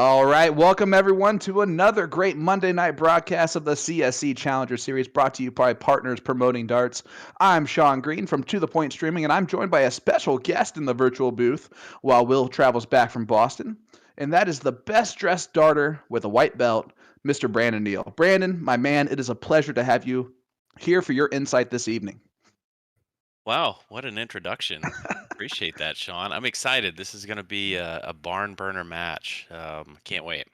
All right, welcome everyone to another great Monday night broadcast of the CSC Challenger Series, brought to you by Partners Promoting Darts. I'm Sean Green from To The Point Streaming, and I'm joined by a special guest in the virtual booth while Will travels back from Boston, and that is the best dressed darter with a white belt, Mr. Brandon Neal. Brandon, my man, it is a pleasure to have you here for your insight this evening. Wow, what an introduction. Appreciate that, Sean. I'm excited. This is going to be a barn burner match. Can't wait.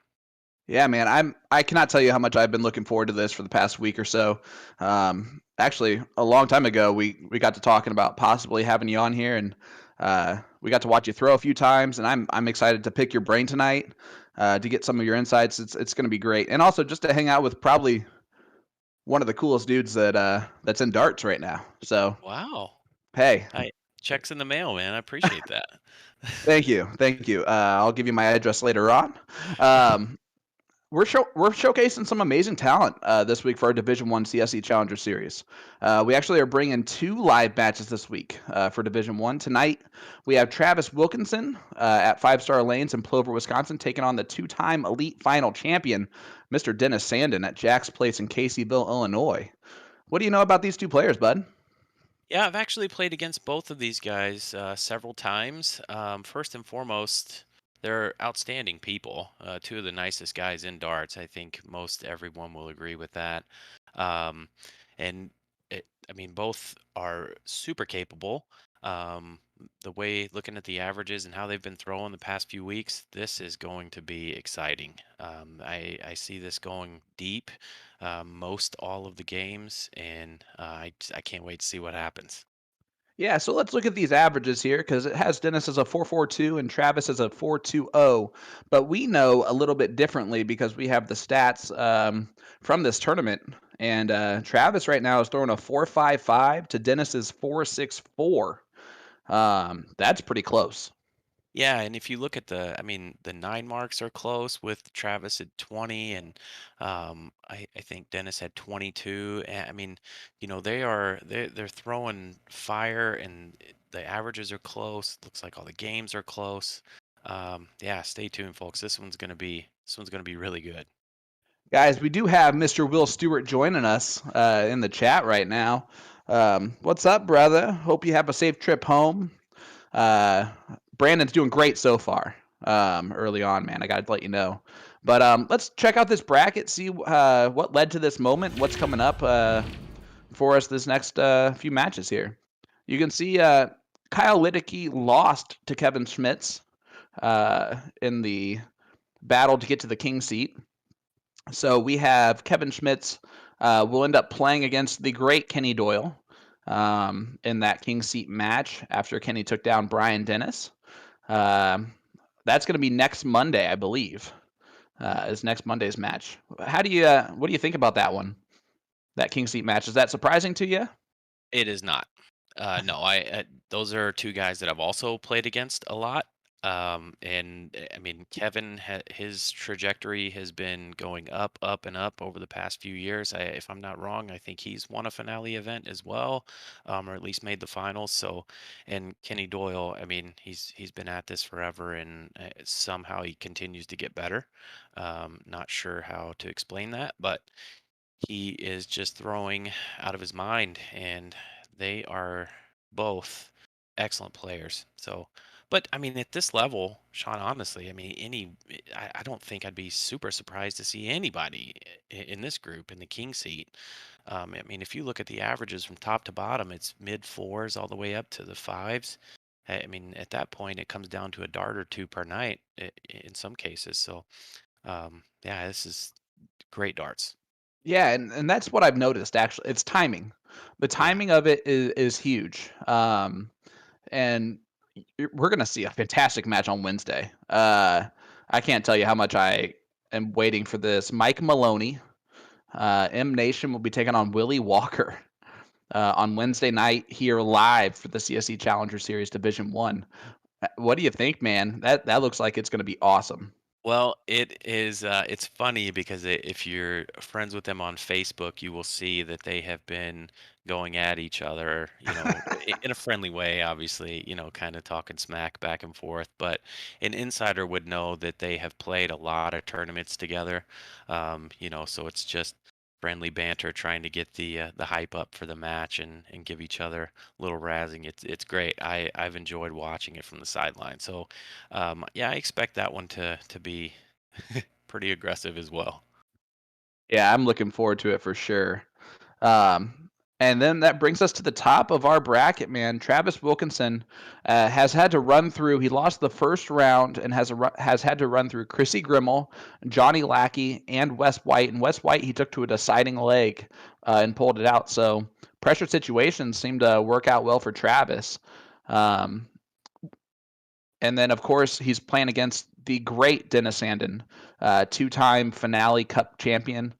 Yeah, man, I cannot tell you how much I've been looking forward to this for the past week or so. Actually, a long time ago, we got to talking about possibly having you on here, and we got to watch you throw a few times, and I'm excited to pick your brain tonight to get some of your insights. It's going to be great, and also just to hang out with probably one of the coolest dudes that's in darts right now. So Wow. hey, Hi. Checks in the mail, man. I appreciate that. thank you. I'll give you my address later on. Um, we're showcasing some amazing talent this week for our Division One CSE Challenger Series. We actually are bringing two live matches this week for Division One. Tonight we have Travis Wilkinson at Five Star Lanes in Plover, Wisconsin, taking on the two-time Elite Final champion, Mr. Dennis Sanden at Jack's Place in Caseyville, Illinois. What do you know about these two players, bud? Yeah, I've actually played against both of these guys several times. First and foremost, they're outstanding people. Two of the nicest guys in darts. I think most everyone will agree with that. Um, and I mean, both are super capable. The way looking at the averages and how they've been throwing the past few weeks, this is going to be exciting. I see this going deep most all of the games, and I can't wait to see what happens. Yeah, so let's look at these averages here because it has Dennis as a 4.42 and Travis as a 4.20. But we know a little bit differently because we have the stats from this tournament. And Travis right now is throwing a 4.55 to Dennis's 4.64. That's pretty close. Yeah, and if you look at I mean, the nine marks are close with Travis at 20, and I think Dennis had 22. I mean, they're throwing fire, and the averages are close. Looks like all the games are close. Yeah, stay tuned, folks. This one's gonna be really good. Guys, we do have Mr. Will Stewart joining us in the chat right now. What's up, brother? Hope you have a safe trip home. Uh, Brandon's doing great so far. Early on, man, I got to let you know. But let's check out this bracket, see what led to this moment, what's coming up for us this next few matches here. You can see Kyle Liddicky lost to Kevin Schmitz in the battle to get to the king seat. So we have Kevin Schmitz will end up playing against the great Kenny Doyle in that king seat match after Kenny took down Brian Dennis. Um, that's going to be next Monday, I believe. Is next Monday's match. What do you think about that one? That king seat match, is that surprising to you? It is not. No, those are two guys that I've also played against a lot. And I mean, his trajectory has been going up, up, and up over the past few years. If I'm not wrong, I think he's won a finale event as well, or at least made the finals. So, and Kenny Doyle, I mean, he's been at this forever, and somehow he continues to get better. Not sure how to explain that, but he is just throwing out of his mind, and they are both excellent players. So, but I mean, at this level, Sean, honestly, I mean, I don't think I'd be super surprised to see anybody in this group in the king seat. I mean, if you look at the averages from top to bottom, it's mid fours all the way up to the fives. I mean, at that point, it comes down to a dart or two per night in some cases. So, yeah, this is great darts. Yeah, and that's what I've noticed actually. It's timing. The Yeah. timing of it is huge. And we're gonna see a fantastic match on Wednesday. I can't tell you how much I am waiting for this. Mike Maloney, M Nation will be taking on Willie Walker on Wednesday night here live for the CSC Challenger Series Division One. What do you think, man? That looks like it's gonna be awesome. Well, it is. It's funny because if you're friends with them on Facebook, you will see that they have been going at each other. In a friendly way, obviously. Kind of talking smack back and forth. But an insider would know that they have played a lot of tournaments together. So it's just friendly banter, trying to get the hype up for the match and give each other a little razzing. It's great. I've enjoyed watching it from the sideline. So. Yeah, I expect that one to be pretty aggressive as well. Yeah, I'm looking forward to it for sure. Um, and then that brings us to the top of our bracket, man. Travis Wilkinson has had to run through. He lost the first round and has had to run through Chrissy Grimmel, Johnny Lackey, and Wes White. And Wes White he took to a deciding leg and pulled it out. So pressure situations seem to work out well for Travis. Um, and then, of course, he's playing against the great Dennis Sanden, two-time Finale Cup champion,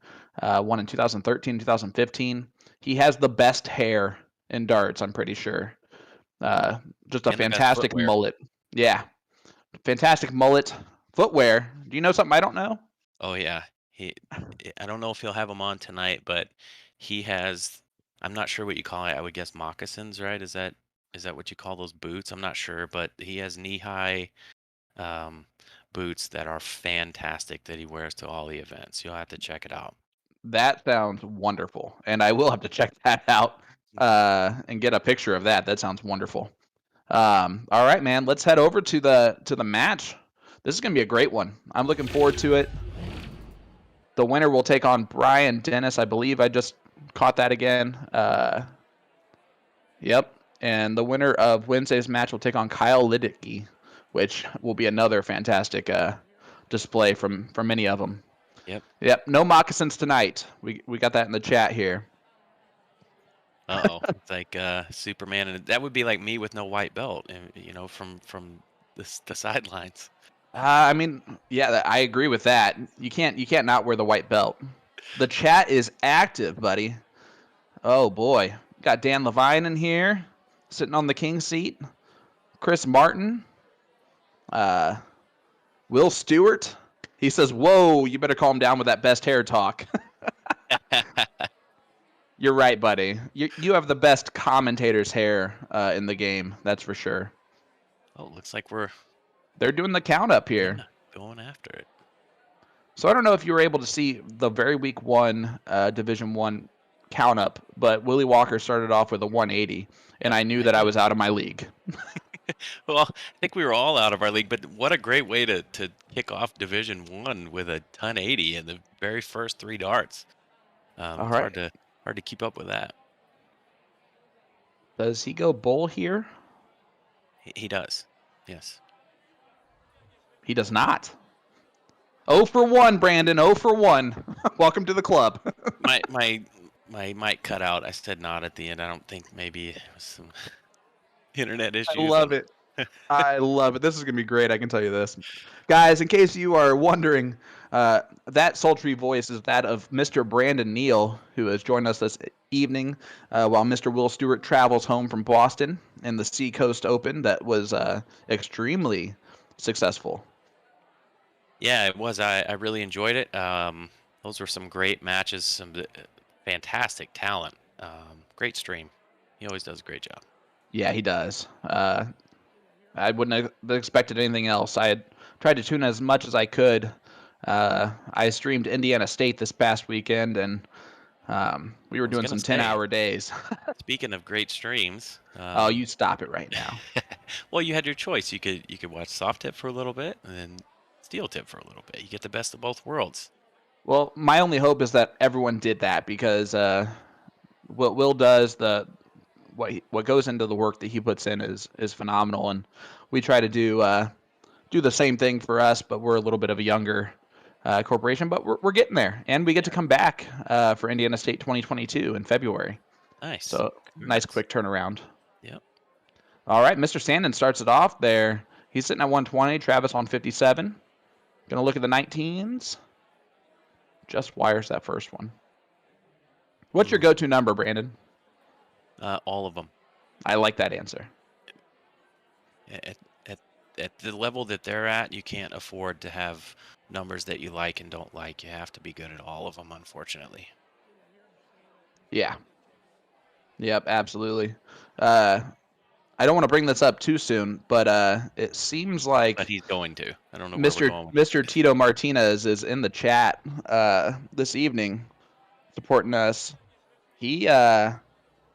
won in 2013, 2015. He has the best hair in darts, I'm pretty sure. Uh, just a And the best fantastic footwear. mullet. Yeah, fantastic mullet. Footwear. Do you know something I don't know? Oh yeah. I don't know if he'll have him on tonight, but he has I'm not sure what you call it. I would guess moccasins, right? Is that what you call those boots? I'm not sure, but he has knee-high um, boots that are fantastic that he wears to all the events. You'll have to check it out. That sounds wonderful, and I will have to check that out and get a picture of that. That sounds wonderful. All right, man. Let's head over to the match. This is gonna be a great one. I'm looking forward to it. The winner will take on Brian Dennis. I believe I just caught that again. Yep. And the winner of Wednesday's match will take on Kyle Liddicky, which will be another fantastic display from many of them. Yep. Yep. No moccasins tonight. We got that in the chat here. Uh-oh. It's like Superman, and that would be like me with no white belt, from the sidelines. I mean, yeah, I agree with that. You can't not wear the white belt. The chat is active, buddy. Oh boy, got Dan Levine in here, sitting on the king seat. Chris Martin, uh, Will Stewart. He says, "Whoa, you better calm down with that best hair talk." You're right, buddy. You have the best commentator's hair in the game. That's for sure. Oh, looks like we're They're doing the count up here. yeah, going after it. So I don't know if you were able to see the very week one Division One count up, but Willie Walker started off with a 180, and Yep, I knew I that I did. was out of my league. Well, I think we were all out of our league, but what a great way to kick off Division One with a 1080 in the very first three darts. All It's right. hard to keep up with that. Does he go bull here? He does. Yes. He does not. 0 for 1, Brandon. 0 for 1. Welcome to the club. My mic cut out. I said not at the end. I don't think maybe it was some internet I issues. love it. I love it. This is going to be great. I can tell you this. Guys, in case you are wondering, that sultry voice is that of Mr. Brandon Neal, who has joined us this evening while Mr. Will Stewart travels home from Boston in the Seacoast Open that was extremely successful. Yeah, it was. I really enjoyed it. Those were some great matches, some fantastic talent. Great stream. He always does a great job. Yeah, he does. I wouldn't have expected anything else. I had tried to tune as much as I could. I streamed Indiana State this past weekend, and we I were was doing gonna some say, 10-hour days. speaking of great streams, Oh, you stop it right now. well, you had your choice. You could watch soft tip for a little bit and then steel tip for a little bit. You get the best of both worlds. Well, my only hope is that everyone did that because what Will does, what goes into the work that he puts in is phenomenal, and we try to do the same thing for us, but we're a little bit of a younger corporation, but we're getting there, and we get to Yeah, come back for Indiana State 2022 in February. nice. So nice Congrats. quick turnaround. Yep. All right, Mr. Sandin starts it off there. He's sitting at 120. Travis on 57. Gonna look at the 19s. Just wires that first one. What's your Mm, go-to number, Brandon? all of them. I like that answer. At, at at the level that they're at, you can't afford to have numbers that you like and don't like. You have to be good at all of them, unfortunately. Yeah. Yep. Absolutely. Uh, I don't want to bring this up too soon, but it seems But like he's going to. I don't know where we're Mr. going with Mr. Tito Martinez is in the chat this evening, supporting us. He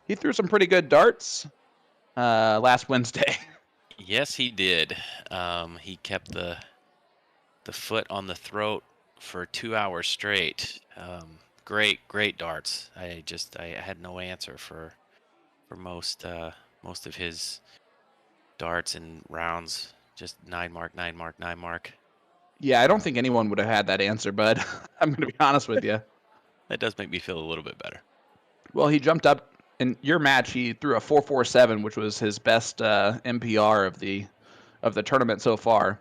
he threw some pretty good darts last Wednesday. Yes, he did. He kept the foot on the throat for 2 hours straight. Great darts. I had no answer for most of his darts and rounds. Just 9 mark, 9 mark, 9 mark. Yeah, I don't Uh, think anyone would have had that answer, bud. I'm going to be honest with you. that does make me feel a little bit better. Well, he jumped up in your match. He threw a 4.47, which was his best MPR of the tournament so far.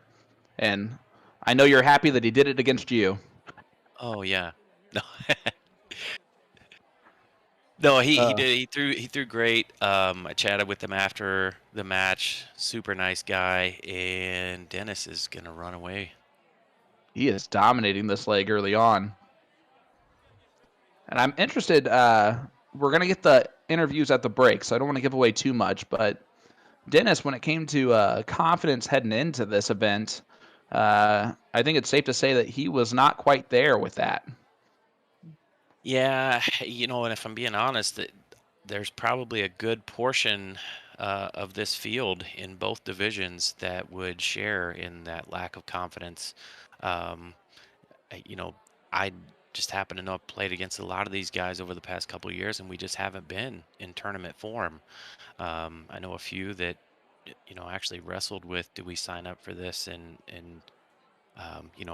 And I know you're happy that he did it against you. Oh yeah. No. No, he Uh, did. He threw great. I chatted with him after the match. Super nice guy, and Dennis is gonna run away. he is dominating this leg early on. And I'm interested. We're going to get the interviews at the break, so I don't want to give away too much. But Dennis, when it came to confidence heading into this event, I think it's safe to say that he was not quite there with that. Yeah, and if I'm being honest, there's probably a good portion of this field in both divisions that would share in that lack of confidence. Um, I- you know, I just happen to know I've played against a lot of these guys over the past couple of years, and we just haven't been in tournament form. I know a few that actually wrestled with, do we sign up for this and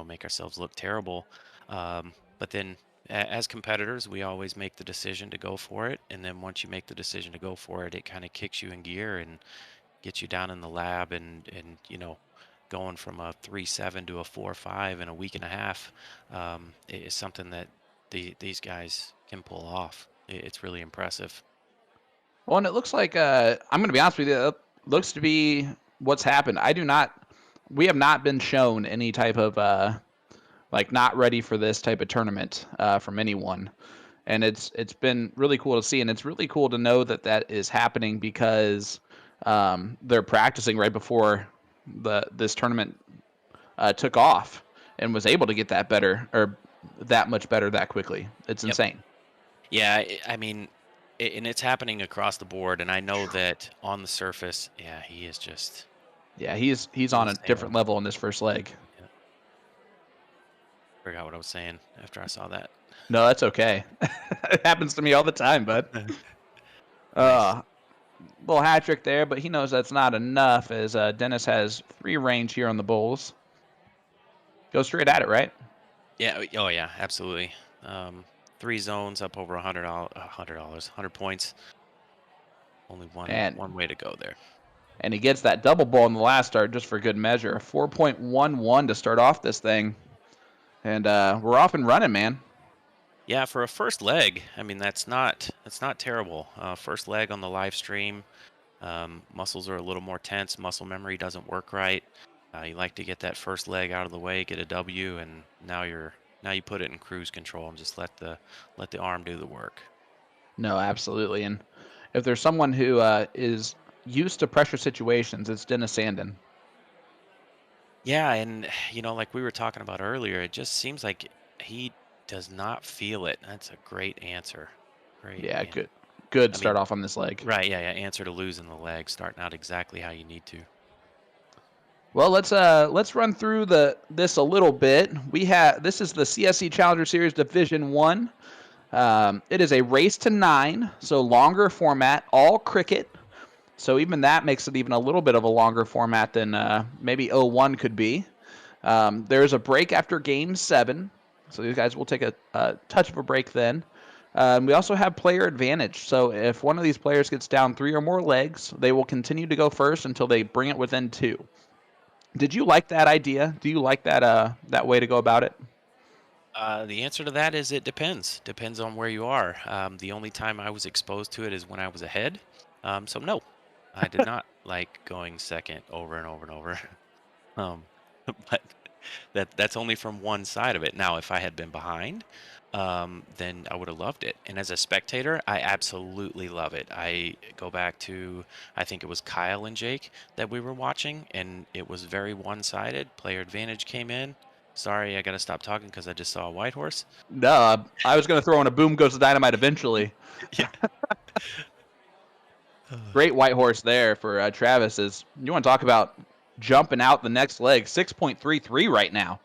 make ourselves look terrible. But then as competitors, we always make the decision to go for it. And then once you make the decision to go for it, it kind of kicks you in gear and gets you down in the lab and going from a 3.7 to a 4.5 in a week and a half is something that these guys can pull off. It's really impressive. Well, and it looks like I'm going to be honest with you. It looks to be what's happened. I do not. We have not been shown any type of like not ready for this type of tournament from anyone, and it's been really cool to see, and it's really cool to know that that is happening because they're practicing right before this tournament took off and was able to get that better or that much better that quickly. It's Yep. insane. Yeah, I mean, and it's happening across the board. And I know that on the surface, yeah, he is just Yeah, he's on smooth a sailing. different level in this first leg. Yeah, forgot what I was saying after I saw that. No, that's okay. It happens to me all the time, bud. Nice. Uh, little hat trick there, but he knows that's not enough as Dennis has free range here on the Bulls. Go straight at it, right? Yeah. Oh, yeah. Absolutely. Um, 3 zones up over $100, 100 points. Only one And one way to go there. and he gets that double ball in the last start just for good measure. A 4.11 to start off this thing. And we're off and running, man. Yeah, for a first leg, I mean that's not terrible. First leg on the live stream. Muscles are a little more tense. Muscle memory doesn't work right. You like to get that first leg out of the way, get a W, and now you put it in cruise control and just let the arm do the work. No, absolutely. And if there's someone who is used to pressure situations, it's Dennis Sanden. Yeah, and like we were talking about earlier, it just seems like he does not feel it. That's a great answer. Great Yeah, answer. good I start mean, off on this leg. right? Yeah, yeah. Answer to losing the leg, starting out exactly how you need to. Well, let's run through this a little bit. This is the CSC Challenger Series Division One. It is a race to 9, so longer format, all cricket. So even that makes it even a little bit of a longer format than maybe O1 could be. There's a break after Game 7, so these guys will take a touch of a break then. We also have player advantage. So if one of these players gets down 3 or more legs, they will continue to go first until they bring it within 2. Did you like that idea? Do you like that way to go about it? The answer to that is it depends. Depends on where you are. The only time I was exposed to it is when I was ahead. So no, I did not like going second over and over and over. Um, but That's only from one side of it. Now, if I had been behind, then I would have loved it. And as a spectator, I absolutely love it. I go back to, I think it was Kyle and Jake that we were watching, and it was very one-sided. Player advantage came in. Sorry, I got to stop talking because I just saw a white horse. No, I was going to throw in a boom goes the dynamite eventually. Yeah. Great white horse there for Travis. You want to talk about jumping out the next leg? 6.33 right now.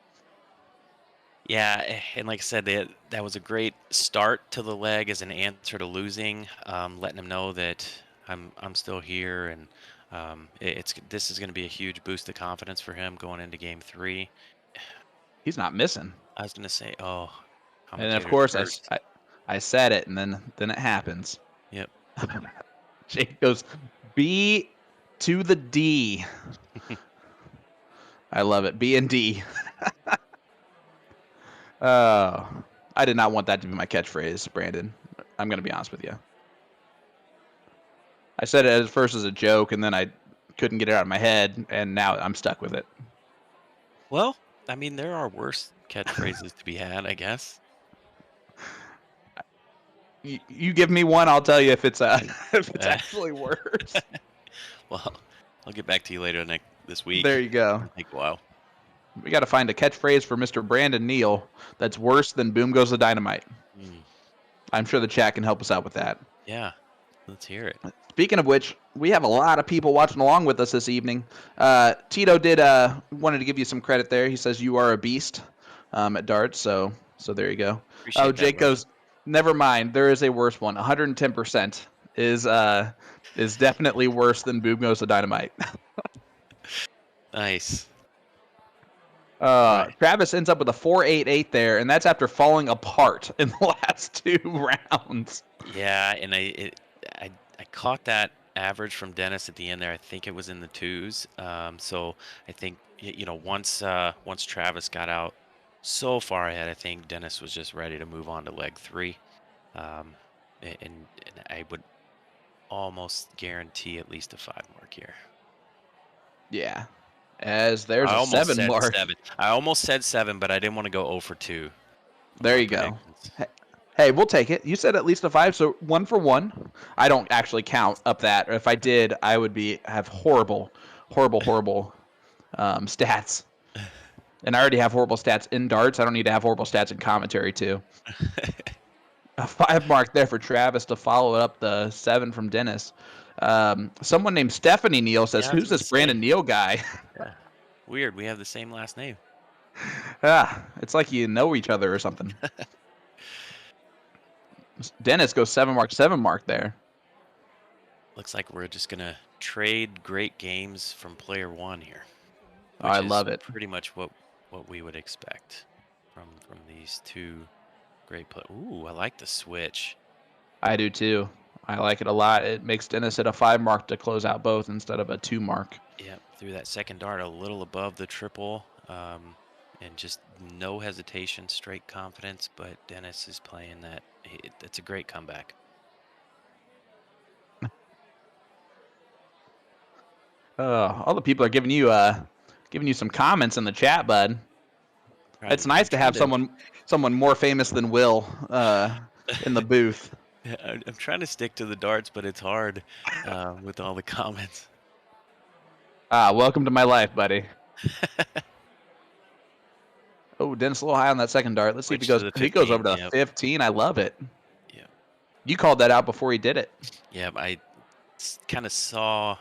Yeah, and like I said, that was a great start to the leg as an answer to losing, letting him know that I'm still here, and this is going to be a huge boost of confidence for him going into Game 3. He's not missing. I was going to say, oh, And of commentators course, first. I said it, and then it happens. Yep. Jake goes B to the D. I love it. B and D. I did not want that to be my catchphrase, Brandon. I'm going to be honest with you. I said it at first as a joke, and then I couldn't get it out of my head, and now I'm stuck with it. Well, I mean, there are worse catchphrases to be had, I guess. You give me one, I'll tell you if it's if it's actually worse. Well, I'll get back to you later this week. There you go. Take a while. We got to find a catchphrase for Mr. Brandon Neal that's worse than "Boom Goes the Dynamite." I'm sure the chat can help us out with that. Yeah, let's hear it. Speaking of which, we have a lot of people watching along with us this evening. Tito wanted to give you some credit there. He says you are a beast at darts, so there you go. Appreciate that, Jake brother. goes, never mind. There is a worse one. 110% is definitely worse than Boom Goes the Dynamite. Nice. Right. Travis ends up with a 4.88 there, and that's after falling apart in the last 2 rounds. Yeah, and I caught that average from Dennis at the end there. I think it was in the 2s. So I think once Travis got out so far ahead, I think Dennis was just ready to move on to leg 3. And I would almost guarantee at least a 5 mark here. Yeah. As there's a 7 mark. 7. I almost said 7, but I didn't want to go 0 for 2. There you go. Hey, we'll take it. You said at least a 5, so 1 for 1. I don't actually count up that. If I did, I would have horrible stats. And I already have horrible stats in darts. I don't need to have horrible stats in commentary too. A 5 mark there for Travis to follow up the 7 from Dennis. Someone named Stephanie Neal says, "Who's this Brandon Neal guy?" Yeah. Weird. We have the same last name. It's like you know each other or something. Dennis goes 7 mark there. Looks like we're just gonna trade great games from player 1 here. I love it. Pretty much what we would expect from these 2 great players. Ooh, I like the switch. I do too. I like it a lot. It makes Dennis hit a 5 mark to close out both instead of a 2 mark. Yep, threw that second dart a little above the triple, and just no hesitation, straight confidence. But Dennis is playing that. It's a great comeback. All the people are giving you some comments in the chat, bud. It's nice to have someone more famous than Will in the booth. I'm trying to stick to the darts, but it's hard with all the comments. Welcome to my life, buddy. Oh, Dennis a little high on that second dart. Let's see if he goes. He goes over to the 15. I love it. Yeah. You called that out before he did it. Yeah, I kind of saw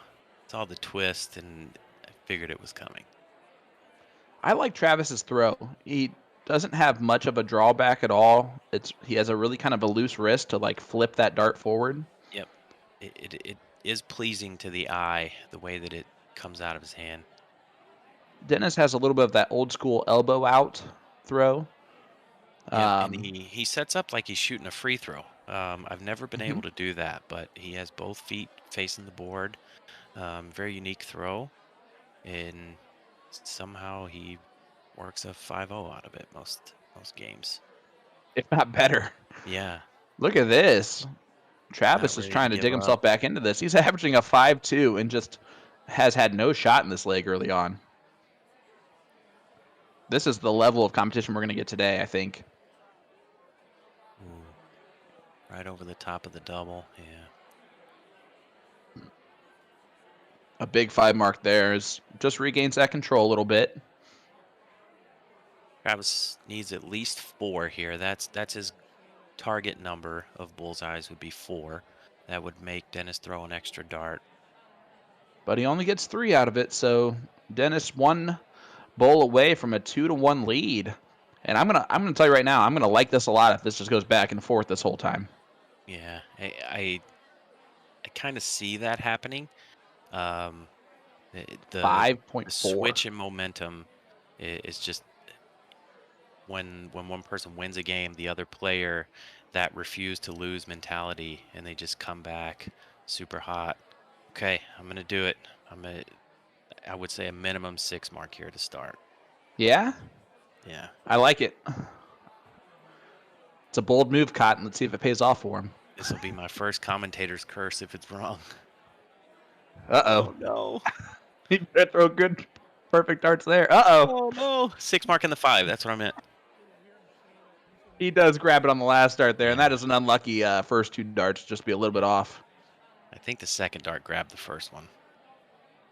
the twist and I figured it was coming. I like Travis's throw. He doesn't have much of a drawback at all. He has a really kind of a loose wrist to like flip that dart forward. Yep. It is pleasing to the eye the way that it comes out of his hand. Dennis has a little bit of that old school elbow out throw. Yeah, and he sets up like he's shooting a free throw. I've never been able to do that, but he has both feet facing the board. Very unique throw, and somehow he works a 5-0 out of it most games. If not better. Yeah. Look at this. Travis is trying to dig himself back into this. He's averaging a 5-2 and just has had no shot in this leg early on. this is the level of competition we're going to get today, I think. Ooh. Right over the top of the double. Yeah. A big 5 mark there just regains that control a little bit. Travis needs at least 4 here. That's his target number of bullseyes would be 4. That would make Dennis throw an extra dart. But he only gets 3 out of it, so Dennis 1 bowl away from a 2-1 lead. And I'm gonna tell you right now, I'm gonna like this a lot if this just goes back and forth this whole time. Yeah, I kind of see that happening. The 5.4. switch in momentum is just when one person wins a game, the other player, that refuse to lose mentality, and they just come back super hot. Okay, I'm gonna do it. I would say a minimum 6 mark here to start. Yeah? Yeah. I like it. It's a bold move, Cotton. Let's see if it pays off for him. This will be my first commentator's curse if it's wrong. Uh-oh. Oh, no. He better throw good, perfect darts there. Uh-oh. Oh, no. 6 mark in the 5. That's what I meant. He does grab it on the last dart there, and Yeah. that is an unlucky first 2 darts, just be a little bit off. I think the second dart grabbed the first one.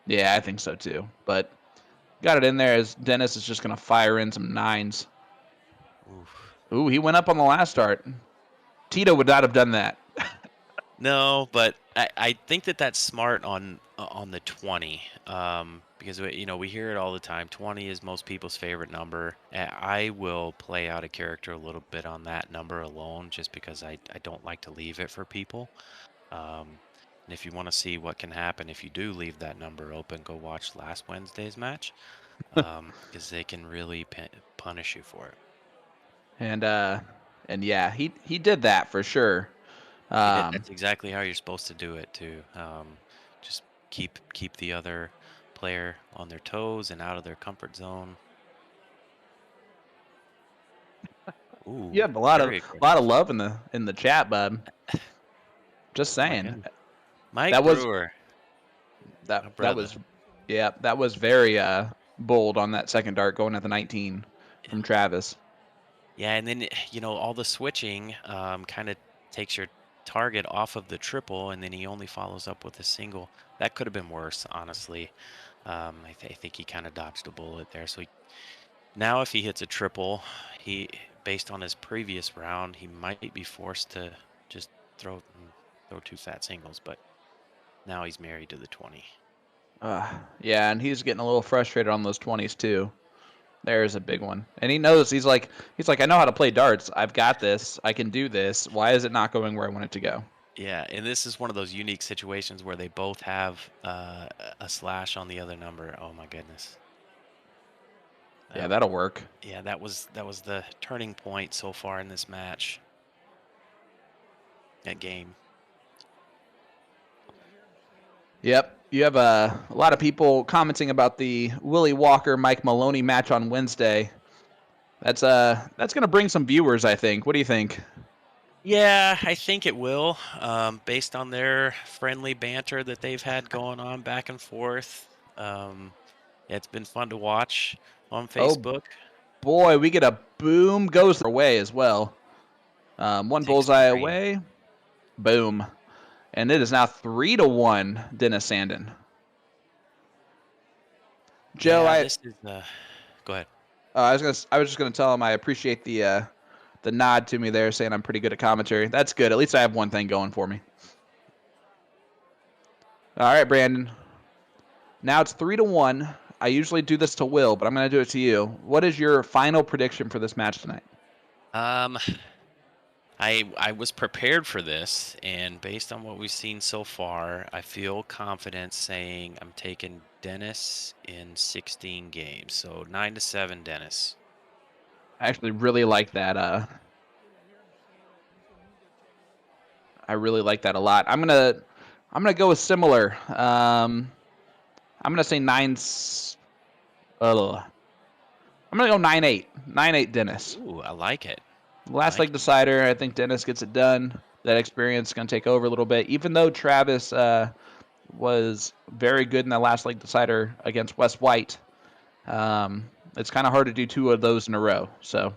Yeah, I think so too. But got it in there as Dennis is just going to fire in some 9s. Oof. Ooh, he went up on the last dart. Tito would not have done that. No, but I think that's smart on the 20, because we hear it all the time. 20 is most people's favorite number. I will play out a character a little bit on that number alone, just because I don't like to leave it for people. And if you want to see what can happen if you do leave that number open, go watch last Wednesday's match, because they can really punish you for it. And yeah, he did that for sure. He did. That's exactly how you're supposed to do it too. Just keep the other player on their toes and out of their comfort zone. Ooh, You have a lot very of aggressive. love in the chat, bud. Just Oh my saying. goodness. Mike That was Brewer, my that brother. was yeah, that was very bold on that second dart going at the 19 from Travis. Yeah, and then all the switching kind of takes your target off of the triple, and then he only follows up with a single. That could have been worse, honestly. I think he kind of dodged a bullet there. So now if he hits a triple, based on his previous round, he might be forced to just throw 2 fat singles, but now he's married to the 20. Yeah, and he's getting a little frustrated on those 20s too. There's a big one. And he knows he's like I know how to play darts. I've got this. I can do this. Why is it not going where I want it to go? Yeah, and this is one of those unique situations where they both have a slash on the other number. Oh my goodness. Yeah, that'll work. Yeah, that was the turning point so far in this match. That game. Yep. You have a lot of people commenting about the Willie Walker Mike Maloney match on Wednesday. That's going to bring some viewers, I think. What do you think? Yeah, I think it will, based on their friendly banter that they've had going on back and forth. Yeah, it's been fun to watch on Facebook. Boy, we get a boom goes their way as well. One Takes bullseye the green. away. Boom. And it is now 3-1 Dennis Sanden. Joe, Yeah, this is go ahead. I was just gonna tell him I appreciate the nod to me there, saying I'm pretty good at commentary. That's good. At least I have one thing going for me. All right, Brandon. Now it's 3-1. I usually do this to Will, but I'm gonna do it to you. What is your final prediction for this match tonight? I was prepared for this, and based on what we've seen so far, I feel confident saying I'm taking Dennis in 16 games. So 9-7 Dennis. I actually really like that. I really like that a lot. I'm gonna go with similar. I'm gonna say 9. I'm gonna go 9-8. 9-8 Dennis. Ooh, I like it. Last leg decider. I think Dennis gets it done. That experience is gonna take over a little bit. Even though Travis was very good in that last leg decider against West White. I It's kind of hard to do 2 of those in a row. So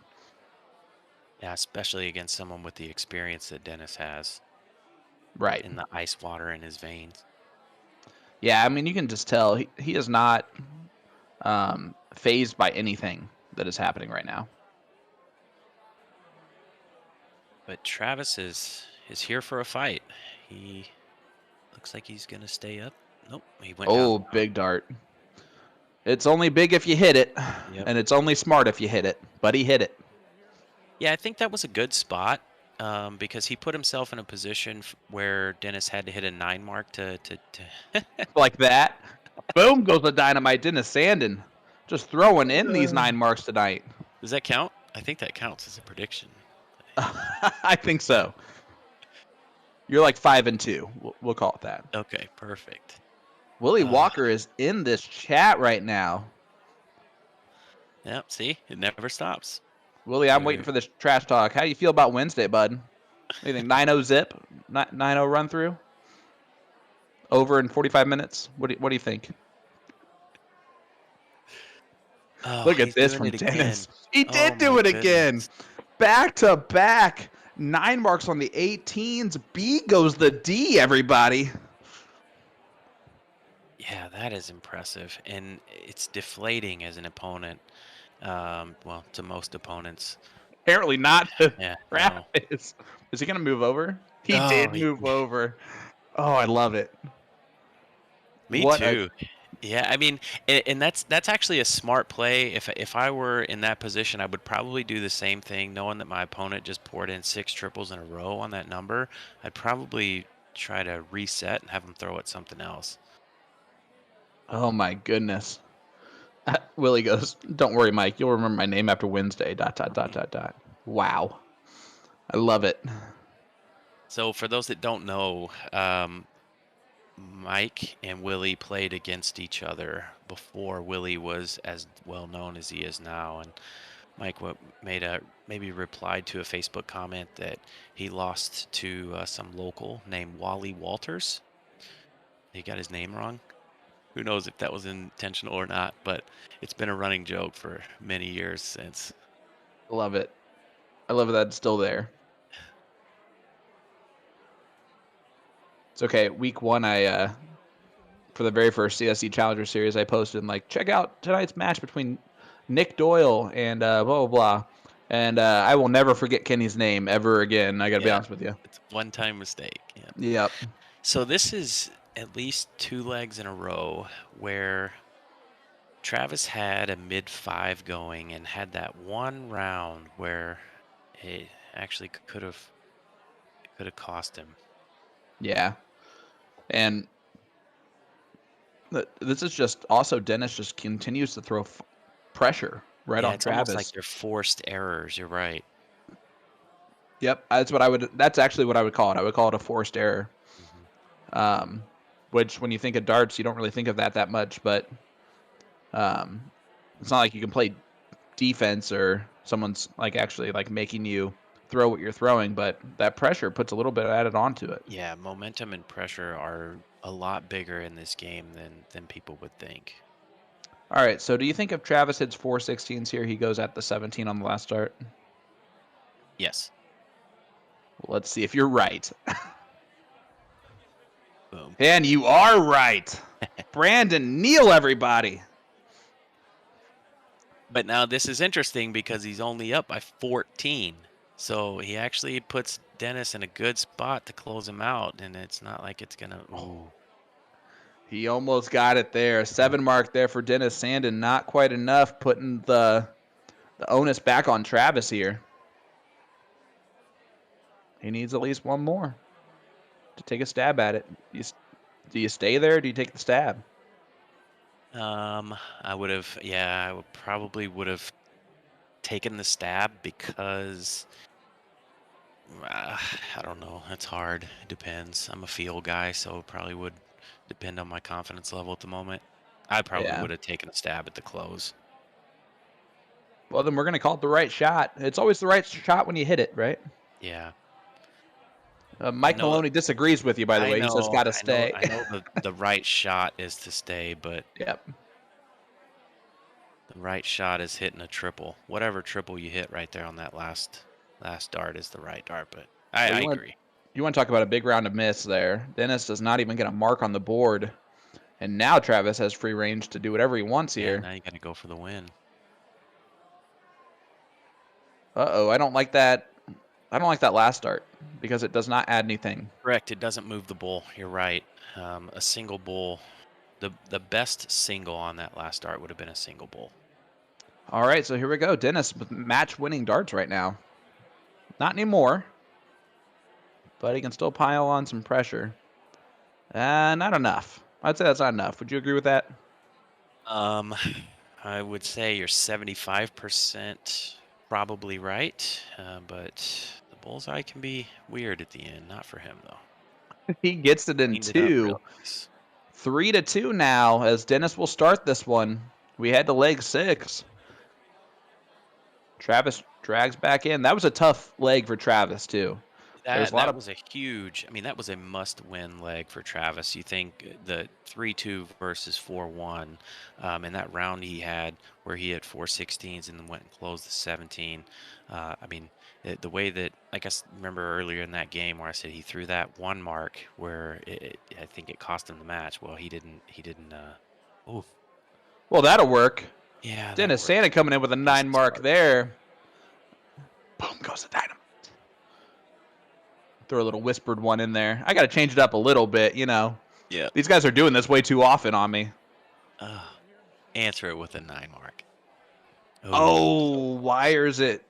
Yeah, especially against someone with the experience that Dennis has right. in the ice water in his veins. Yeah, I mean, you can just tell he is not phased by anything that is happening right now. But Travis is here for a fight. He looks like he's gonna stay up. Nope, he went down. Oh, big dart. It's only big if you hit it, Yep. and it's only smart if you hit it. But he hit it. Yeah, I think that was a good spot because he put himself in a position where Dennis had to hit a 9 mark to. Like that. Boom goes the dynamite. Dennis Sanden just throwing in these 9 marks tonight. Does that count? I think that counts as a prediction. I think so. You're like 5-2. We'll call it that. Okay, perfect. Willie Walker is in this chat right now. Yep, see? It never stops. Willie, I'm waiting for this trash talk. How do you feel about Wednesday, bud? What do you think? 9-0 zip? 9-0 run through? Over in 45 minutes? What do you think? Oh, Look at this from Dennis. He did do it again. Back to back. 9 marks on the 18s. B goes the D, everybody. Yeah, that is impressive. And it's deflating as an opponent. Well, to most opponents. Apparently not to Yeah, Travis. No. Is he going to move over? He did move over. Oh, I love it. Me too. Yeah, I mean, and that's actually a smart play. If I were in that position, I would probably do the same thing, knowing that my opponent just poured in 6 triples in a row on that number. I'd probably try to reset and have him throw at something else. Oh my goodness. Willie goes, "Don't worry, Mike. You'll remember my name after Wednesday. ... Wow, I love it. So for those that don't know, Mike and Willie played against each other before Willie was as well known as he is now, and Mike maybe replied to a Facebook comment that he lost to some local named Wally Walters. He got his name wrong. Who knows if that was intentional or not, but it's been a running joke for many years since. Love it. I love that it's still there. It's okay. Week 1, I for the very first CSC Challenger Series, I posted like, check out tonight's match between Nick Doyle and blah blah blah. And I will never forget Kenny's name ever again. I got to be honest with you. It's a one-time mistake. Yep. So this is at least 2 legs in a row where Travis had a mid-5 going and had that one round where it actually could have cost him. Yeah. And this is just also Dennis just continues to throw pressure right on it's Travis. Almost like they're forced errors. You're right. Yep, that's actually what I would call it. I would call it a forced error. Mm-hmm. Which when you think of darts, you don't really think of that much, but it's not like you can play defense or someone's like actually like making you throw what you're throwing, but that pressure puts a little bit added onto it. Yeah, momentum and pressure are a lot bigger in this game than people would think. All right, so do you think if Travis hits 4 16s here, he goes at the 17 on the last start? Yes. Let's see if you're right. Boom. And you are right. Brandon Neal, everybody. But now this is interesting because he's only up by 14. So he actually puts Dennis in a good spot to close him out, and it's not like it's going to... Oh. He almost got it there. 7 mark there for Dennis Sanden. Not quite enough, putting the onus back on Travis here. He needs at least one more to take a stab at it. Do you stay there or do you take the stab? I probably would have taken the stab because I don't know. It's hard. It depends. I'm a feel guy, so it probably would depend on my confidence level at the moment. I probably would have taken a stab at the close. Well, then we're going to call it the right shot. It's always the right shot when you hit it, right? Yeah. Mike Maloney disagrees with you, by the way. He says got to stay. I know the right shot is to stay, but yep. The right shot is hitting a triple. Whatever triple you hit right there on that last dart is the right dart. But Well, I agree. you want to talk about a big round of miss there. Dennis does not even get a mark on the board. And now Travis has free range to do whatever he wants Yeah, here. now you got to go for the win. Uh-oh, I don't like that. I don't like that last start because it does not add anything. Correct. It doesn't move the bull. You're right. A single bull, the best single on that last dart would have been a single bull. All right, so here we go. Dennis with match-winning darts right now. Not anymore, but he can still pile on some pressure. Not enough. I'd say that's not enough. Would you agree with that? I would say you're 75% probably right, but the bullseye can be weird at the end. Not for him though. He gets it in Cleaned it up real two. nice. 3-2 now as Dennis will start this one. We head to leg 6. Travis drags back in. That was a tough leg for Travis, too. There's a lot That of... was a huge. I mean, that was a must-win leg for Travis. You think the 3-2 versus 4-1, in that round he had where he had 4 16s and then went and closed the 17. I mean, the way that I guess remember earlier in that game where I said he threw that one mark where I think it cost him the match. Well, he didn't. He didn't. Oh, Well, that'll work. yeah, that Dennis works. Sanden coming in with a 9 Decent mark start. there. Boom goes the dynamite. Throw a little whispered one in there. I got to change it up a little bit, you know. Yeah. These guys are doing this way too often on me. Answer it with a 9 mark. Oh, wires it.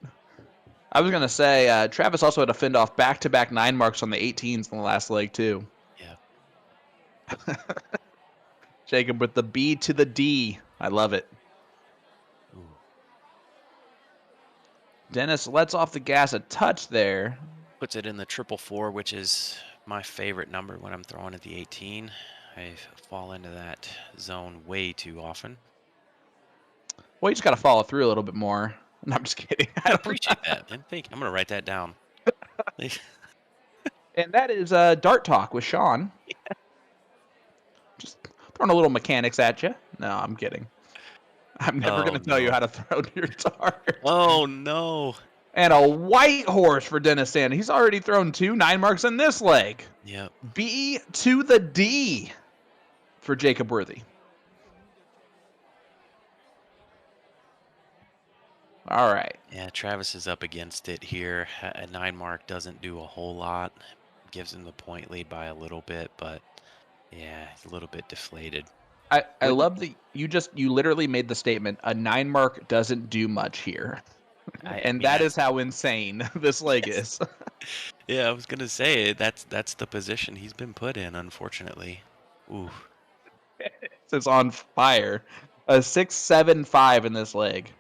I was going to say, Travis also had to fend off back-to-back 9 marks on the 18s in the last leg, too. Yeah. Jacob with the B to the D. I love it. Ooh. Dennis lets off the gas a touch there. Puts it in the 444, which is my favorite number when I'm throwing at the 18. I fall into that zone way too often. Well, you just got to follow through a little bit more. No, I'm just kidding. I appreciate that. And I'm going to write that down. And that is Dart Talk with Sean. Just throwing a little mechanics at you. No, I'm kidding. I'm never going to tell you how to throw your dart. Oh, no. And a white horse for Dennis Sanden. He's already thrown 2 9 marks in this leg. Yep. B to the D for Jacob Worthy. All right. Yeah, Travis is up against it here. A 9 mark doesn't do a whole lot. Gives him the point lead by a little bit, but yeah, it's a little bit deflated. I love that you literally made the statement, a 9 mark doesn't do much here. And that is how insane this leg is. Yeah, I was gonna say that's the position he's been put in, unfortunately. Ooh. It's on fire. A 6-7-5 in this leg.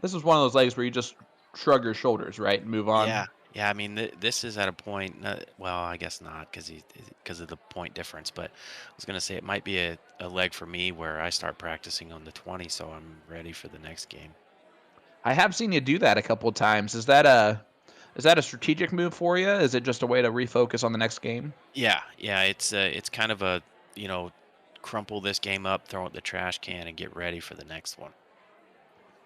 This is one of those legs where you just shrug your shoulders, right, and move on. Yeah. I mean, this is at a point. Well, I guess not because of the point difference. But I was gonna say it might be a leg for me where I start practicing on the 20, so I'm ready for the next game. I have seen you do that a couple of times. Is that a strategic move for you? Is it just a way to refocus on the next game? Yeah. It's kind of a crumple this game up, throw it in the trash can, and get ready for the next one.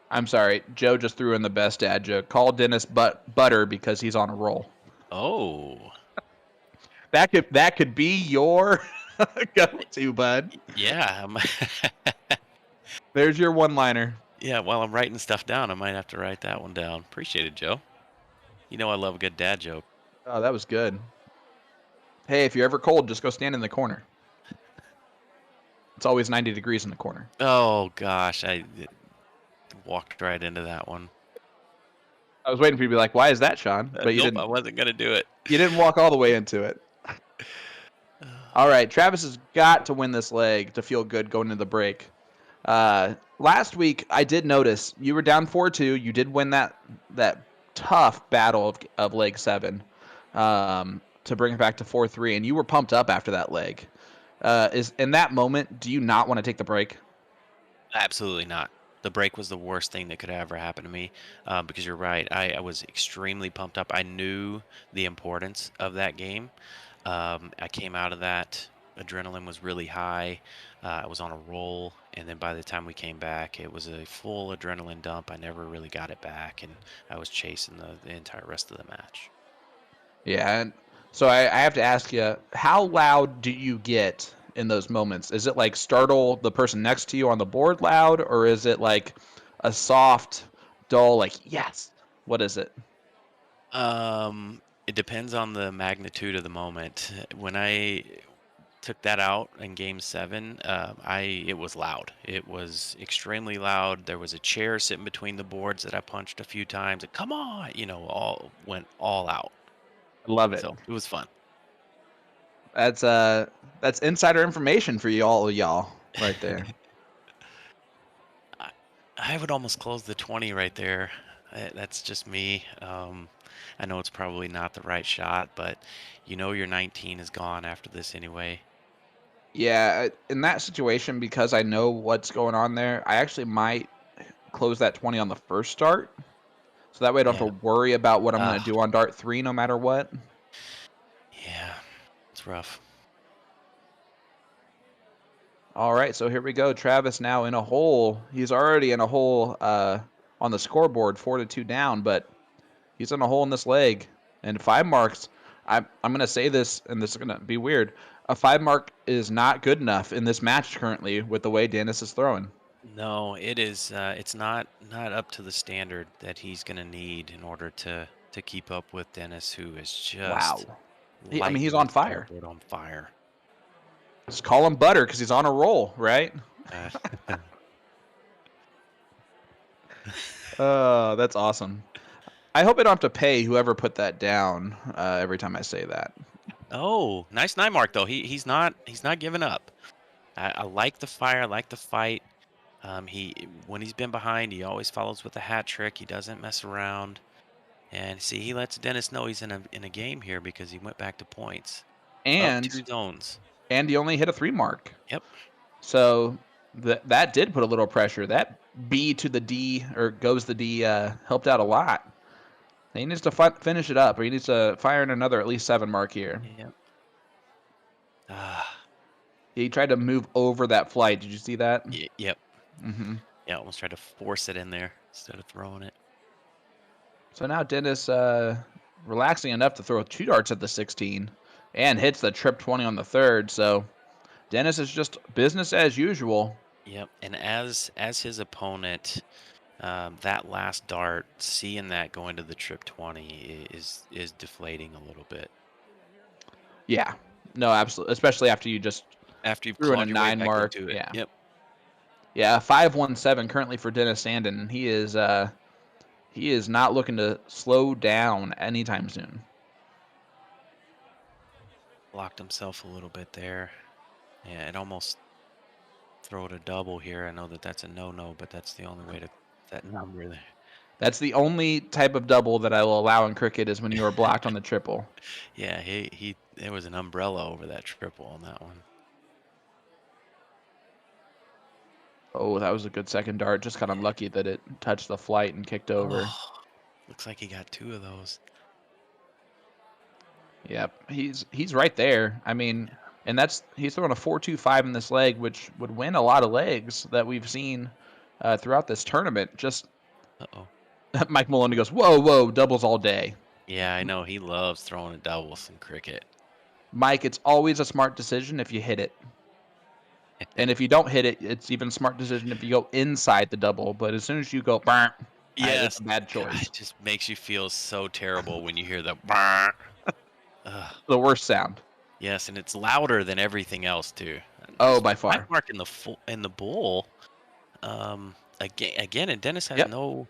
I'm sorry, Joe just threw in the best dad joke. Call Dennis Butter because he's on a roll. Oh. That could be your go-to, bud. Yeah. There's your one-liner. Yeah, while I'm writing stuff down, I might have to write that one down. Appreciate it, Joe. You know I love a good dad joke. Oh, that was good. Hey, if you're ever cold, just go stand in the corner. It's always 90 degrees in the corner. Oh, gosh. I walked right into that one. I was waiting for you to be like, why is that, Sean? But you didn't. I wasn't going to do it. You didn't walk all the way into it. All right, Travis has got to win this leg to feel good going into the break. Last week, I did notice you were down 4-2. You did win that tough battle of leg 7 to bring it back to 4-3, and you were pumped up after that leg. Is in that moment, do you not want to take the break? Absolutely not. The break was the worst thing that could ever happen to me because you're right. I was extremely pumped up. I knew the importance of that game. I came out of that adrenaline was really high. I was on a roll, and then by the time we came back, it was a full adrenaline dump. I never really got it back, and I was chasing the entire rest of the match. Yeah, and so I have to ask you, how loud do you get in those moments? Is it like startle the person next to you on the board loud, or is it like a soft, dull, like yes? What is it? It depends on the magnitude of the moment. When I took that out in game 7, it was loud. It was extremely loud. There was a chair sitting between the boards that I punched a few times. And come on, all went all out. I love it. So it was fun. That's insider information for y'all right there. I, I would almost close the 20 right there. That's just me. I know it's probably not the right shot, but your 19 is gone after this anyway. Yeah, in that situation, because I know what's going on there, I actually might close that 20 on the first start. So that way I don't Yeah. have to worry about what I'm going Uh, to do on dart 3 no matter what. yeah. It's rough. All right, so here we go. Travis now in a hole. He's already in a hole on the scoreboard, 4-2 down, but he's in a hole in this leg. And 5 marks, I'm going to say this, and this is going to be weird. A 5 mark is not good enough in this match currently with the way Dennis is throwing. No, it is. It's not up to the standard that he's going to need in order to keep up with Dennis, who is just Wow. He's lighting the on fire. scoreboard on fire. Just call him Butter because he's on a roll, right? Uh, That's awesome. I hope I don't have to pay whoever put that down every time I say that. oh, nice 9 mark though. He's not giving up. I like the fire. I like the fight. When he's been behind, he always follows with a hat trick. He doesn't mess around. And see, he lets Dennis know he's in a game here because he went back to points. Up And 2 zones. he only hit a 3 mark. Yep. So that did put a little pressure. That B to the D, or goes the D, helped out a lot. He needs to finish it up, or he needs to fire in another at least 7 mark here. Yep. Ah. He tried to move over that flight. Did you see that? Yep. Mm-hmm. Yeah, almost tried to force it in there instead of throwing it. So now Dennis relaxing enough to throw 2 darts at the 16 and hits the trip 20 on the 3rd. So Dennis is just business as usual. Yep. And as his opponent, that last dart, seeing that going to the trip 20 is deflating a little bit. Yeah. No, absolutely. Especially after you just After you've threw in a clawed your way 9 back mark. into it. Yeah. Yep. Yeah, 5-1-7 currently for Dennis Sanden. He is not looking to slow down anytime soon. Blocked himself a little bit there. Yeah, it almost throw it a double here. I know that's a no-no, but that's the only way to that number there. That's the only type of double that I will allow in cricket is when you are blocked on the triple. Yeah, there was an umbrella over that triple on that one. Oh, that was a good second dart. Just kind of lucky that it touched the flight and kicked over. Oh, looks like he got 2 of those. Yep, he's right there. I mean, and he's throwing a 4.25 in this leg, which would win a lot of legs that we've seen throughout this tournament. Just Uh-oh. Mike Maloney goes, whoa, doubles all day. Yeah, I know. He loves throwing a doubles in cricket. Mike, it's always a smart decision if you hit it. And if you don't hit it, it's even a smart decision if you go inside the double. But as soon as you go, Yes, it's a bad choice. God, it just makes you feel so terrible when you hear the The worst sound. Yes, and it's louder than everything else too. Oh, by far. Mark in the bull. Again, and Dennis has no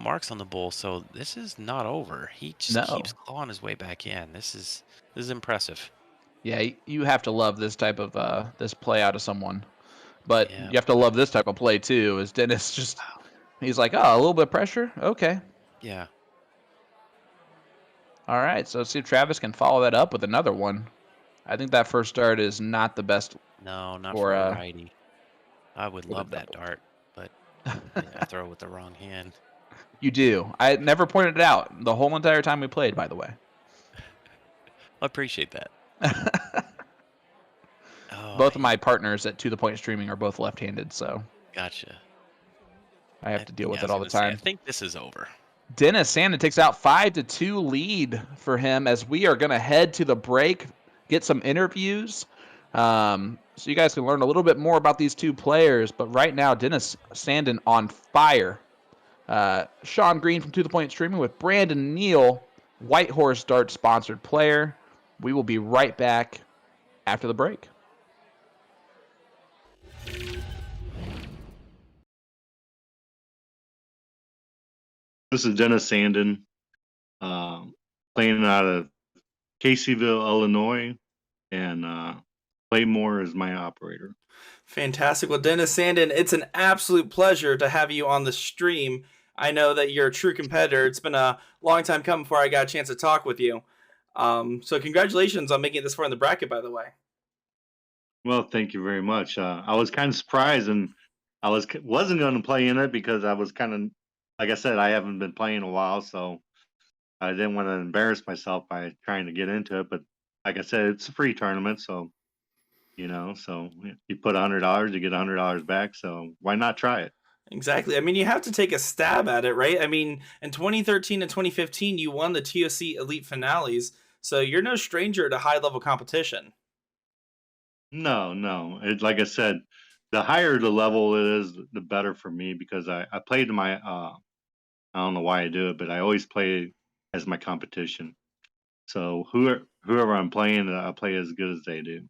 marks on the bull, so this is not over. He just keeps clawing his way back in. This is impressive. Yeah, you have to love this type of this play out of someone, but you have to love this type of play too. Is Dennis just? He's like, oh, a little bit of pressure. Okay. Yeah. All right, so let's see if Travis can follow that up with another one. I think that first dart is not the best. No, not for a righty. I would love that dart, but I throw it with the wrong hand. You do. I never pointed it out the whole entire time we played, by the way. I appreciate that. Oh, both of my partners at To The Point Streaming are both left-handed, so gotcha. I have to deal Yeah, with I it was all the gonna say, I time. think this is over. Dennis Sanden takes out 5-2 lead for him as we are going to head to the break, get some interviews, so you guys can learn a little bit more about these two players. But right now, Dennis Sanden on fire. Sean Green from To The Point Streaming with Brandon Neal, White Horse Dart sponsored player. We will be right back after the break. This is Dennis Sanden, playing out of Caseyville, Illinois, and Playmore is my operator. Fantastic. Well, Dennis Sanden, it's an absolute pleasure to have you on the stream. I know that you're a true competitor. It's been a long time coming before I got a chance to talk with you. So congratulations on making it this far in the bracket, by the way. Well, thank you very much. I was kind of surprised, and wasn't going to play in it because I was kind of, like I said, I haven't been playing a while, so I didn't want to embarrass myself by trying to get into it. But like I said, it's a free tournament, so so you put $100, you get $100 back. So why not try it? Exactly. I mean, you have to take a stab at it, right? I mean, in 2013 and 2015, you won the TOC Elite Finales, so you're no stranger to high-level competition. No, no. Like I said, the higher the level it is, the better for me because I play to my I don't know why I do it, but I always play as my competition. So whoever I'm playing, I play as good as they do.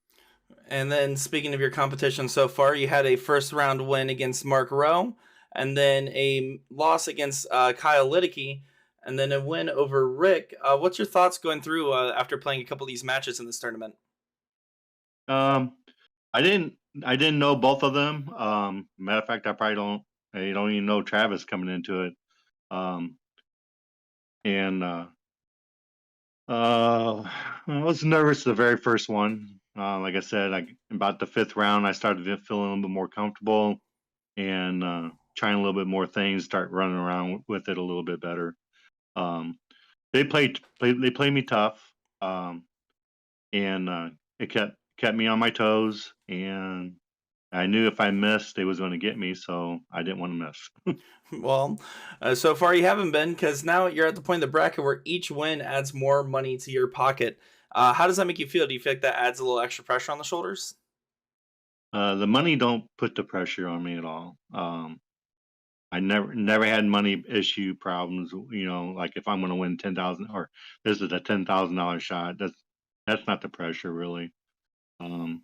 And then, speaking of your competition so far, you had a first-round win against Mark Rowe, and then a loss against Kyle Liddicky, and then a win over Rick. What's your thoughts going through after playing a couple of these matches in this tournament? Um, I didn't know both of them. Matter of fact, I probably don't. I don't even know Travis coming into it. Um, and I was nervous the very first one. Like I said, about the fifth round, I started feeling a little bit more comfortable and trying a little bit more things, start running around with it a little bit better. Um, they played me tough, and it kept me on my toes. And I knew if I missed, they was going to get me, so I didn't want to miss. Well, so far you haven't been, because now you're at the point of the bracket where each win adds more money to your pocket. How does that make you feel? Do you feel like that adds a little extra pressure on the shoulders? The money don't put the pressure on me at all. I never had money issue problems. Like if I'm going to win 10,000 or this is a $10,000 shot. That's not the pressure really. Um,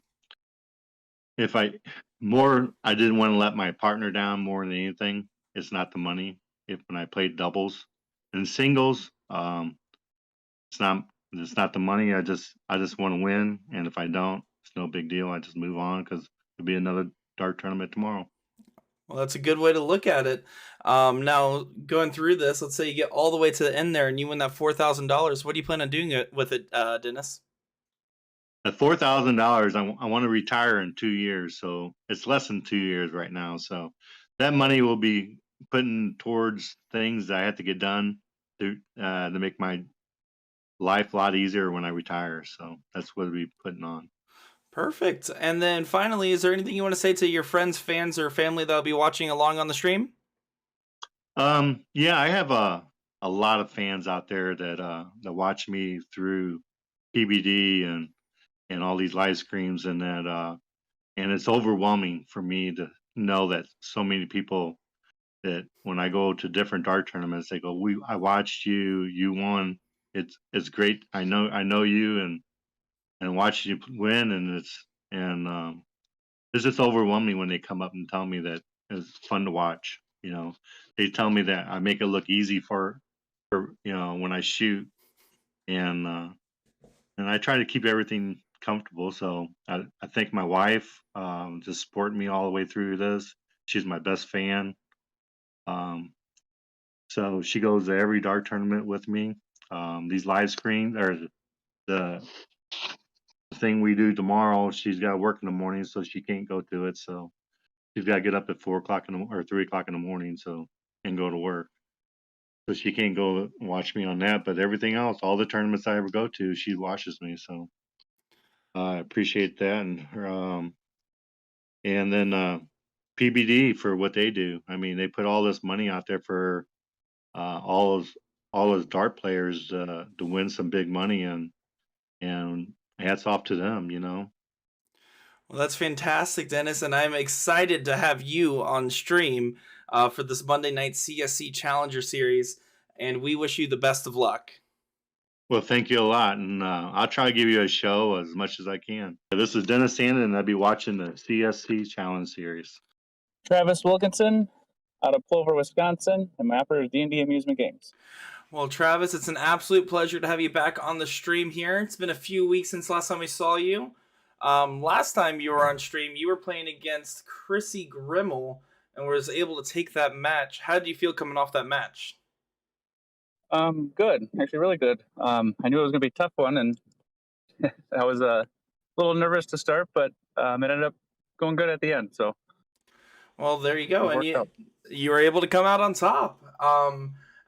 if I didn't want to let my partner down more than anything. It's not the money. If when I played doubles and singles, it's not the money. I just want to win, and if I don't, it's no big deal. I just move on because there'll be another dart tournament tomorrow. Well, that's a good way to look at it. Now, going through this, let's say you get all the way to the end there and you win that $4,000. What do you plan on doing with it, Dennis? At $4,000, I want to retire in 2 years, so it's less than 2 years right now. So that money will be putting towards things that I have to get done to make my life a lot easier when I retire. So that's what we'll be putting on. Perfect. And then finally, is there anything you want to say to your friends, fans, or family that'll be watching along on the stream? Yeah, I have a lot of fans out there that watch me through PBD and all these live streams and it's overwhelming for me to know that so many people that when I go to different dart tournaments, they go, I watched you, you won. It's great. I know you and watch you win and it's just overwhelming when they come up and tell me that it's fun to watch. They tell me that I make it look easy for when I shoot, and and I try to keep everything comfortable. So I thank my wife just supporting me all the way through this. She's my best fan. Um, so she goes to every dart tournament with me. These live screens or the thing we do tomorrow. She's got to work in the morning, so she can't go to it. So she's got to get up at 4 o'clock or 3 o'clock in the morning, and go to work. So she can't go watch me on that. But everything else, all the tournaments I ever go to, she watches me. So I appreciate that, and then PBD for what they do. I mean, they put all this money out there for all those dart players to win some big money, and hats off to them. Well, that's fantastic, Dennis, and I'm excited to have you on stream for this Monday night CSC Challenger Series, and we wish you the best of luck. Well, thank you a lot, and I'll try to give you a show as much as I can. This is Dennis Sanden, and I'll be watching the CSC Challenge Series. Travis Wilkinson out of Plover, Wisconsin, and my operator is D&D Amusement Games. Well, Travis, it's an absolute pleasure to have you back on the stream here. It's been a few weeks since last time we saw you. Last time you were on stream, you were playing against Chrissy Grimmel and was able to take that match. How did you feel coming off that match? Good. Actually, really good. I knew it was going to be a tough one, and I was a little nervous to start, but it ended up going good at the end. So, well, there you go, and worked out. you were able to come out on top.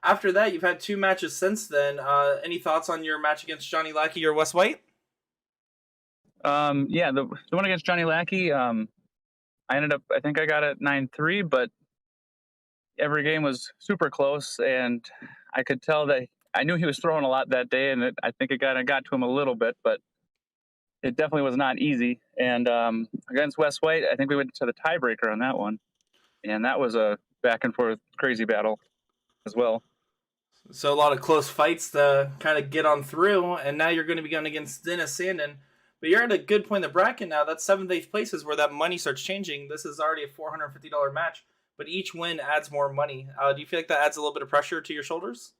After that, you've had 2 matches since then. Any thoughts on your match against Johnny Lackey or Wes White? Yeah, the one against Johnny Lackey, I think I got it 9-3, but every game was super close, and I could tell that I knew he was throwing a lot that day, and I think it got to him a little bit, but it definitely was not easy. And against Wes White, I think we went to the tiebreaker on that one, and that was a back and forth crazy battle as well. So a lot of close fights to kind of get on through, and now you're going to be going against Dennis Sanden. But you're at a good point in the bracket now. That's 7th, 8th places where that money starts changing. This is already a $450 match, but each win adds more money. Do you feel like that adds a little bit of pressure to your shoulders?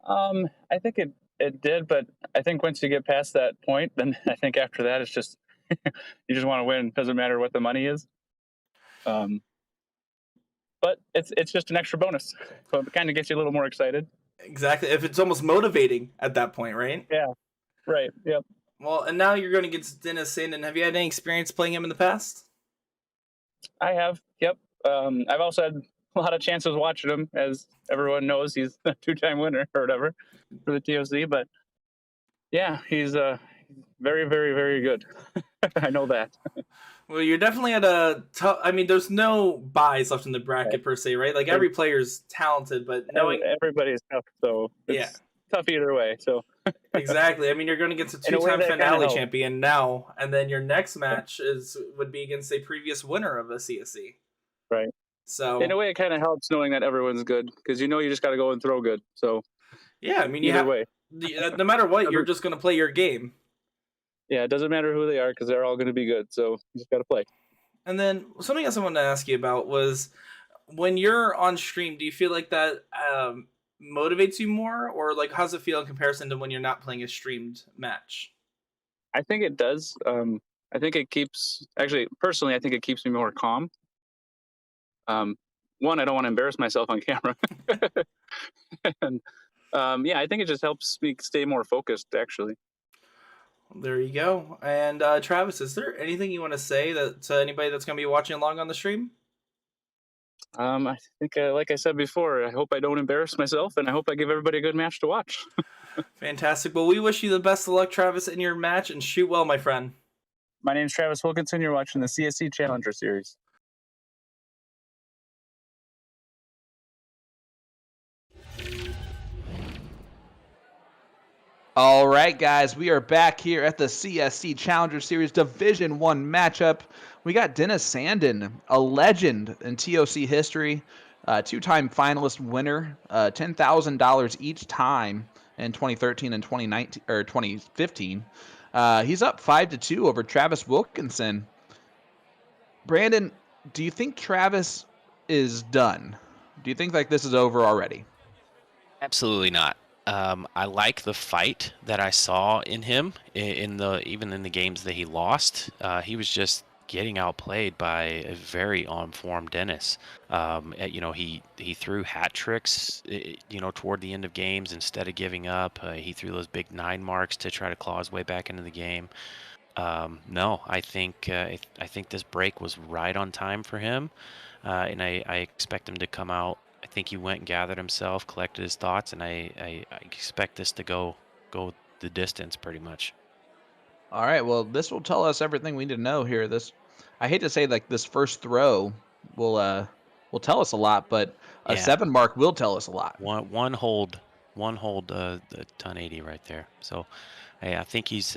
I think it did, but I think once you get past that point, then I think after that it's just you just want to win. Doesn't matter what the money is. But it's just an extra bonus, so it kind of gets you a little more excited. Exactly. If it's almost motivating at that point, right? Yeah. Right. Yep. Well, and now you're going against Dennis Sanden. Have you had any experience playing him in the past? I have. Yep. I've also had a lot of chances watching him. As everyone knows, he's a 2-time winner or whatever for the TOC. But yeah, he's very, very, very good. I know that. Well, you're definitely at a tough. I mean, there's no buys left in the bracket per se, right? Like every player's talented, but knowing everybody's tough, so it's tough either way. So exactly. I mean, you're going against a 2-time finale champion now, and then your next match would be against a previous winner of a CSC. Right. So in a way, it kind of helps knowing that everyone's good because you just got to go and throw good. So yeah, I mean, either way, no matter what, you're just going to play your game. Yeah, it doesn't matter who they are because they're all going to be good. So you just got to play. And then something else I wanted to ask you about was when you're on stream, do you feel like that motivates you more, or like how's it feel in comparison to when you're not playing a streamed match? I think it does. I think it keeps personally, I think it keeps me more calm. One, I don't want to embarrass myself on camera. And I think it just helps me stay more focused, actually. There you go. And Travis, is there anything you want to say to anybody that's going to be watching along on the stream? I think, like I said before, I hope I don't embarrass myself, and I hope I give everybody a good match to watch. Fantastic. Well, we wish you the best of luck, Travis, in your match, and shoot well, my friend. My name's Travis Wilkinson. You're watching the CSC Challenger Series. All right, guys, we are back here at the CSC Challenger Series Division 1 matchup. We got Dennis Sanden, a legend in TOC history, 2-time finalist winner, $10,000 each time in 2013 and 2019 or 2015. He's up 5-2 over Travis Wilkinson. Brandon, do you think Travis is done? Do you think like this is over already? Absolutely not. I like the fight that I saw in him even in the games that he lost. He was just getting outplayed by a very on-form Dennis. He threw hat tricks, toward the end of games instead of giving up. He threw those big 9 marks to try to claw his way back into the game. No, I think this break was right on time for him, and I expect him to come out. I think he went and gathered himself, collected his thoughts, and I expect this to go the distance pretty much. All right, well, this will tell us everything we need to know here. I hate to say like this first throw will tell us a lot, but a Yeah. 7 mark will tell us a lot. One hold, the ton 80 right there. So, hey, I think he's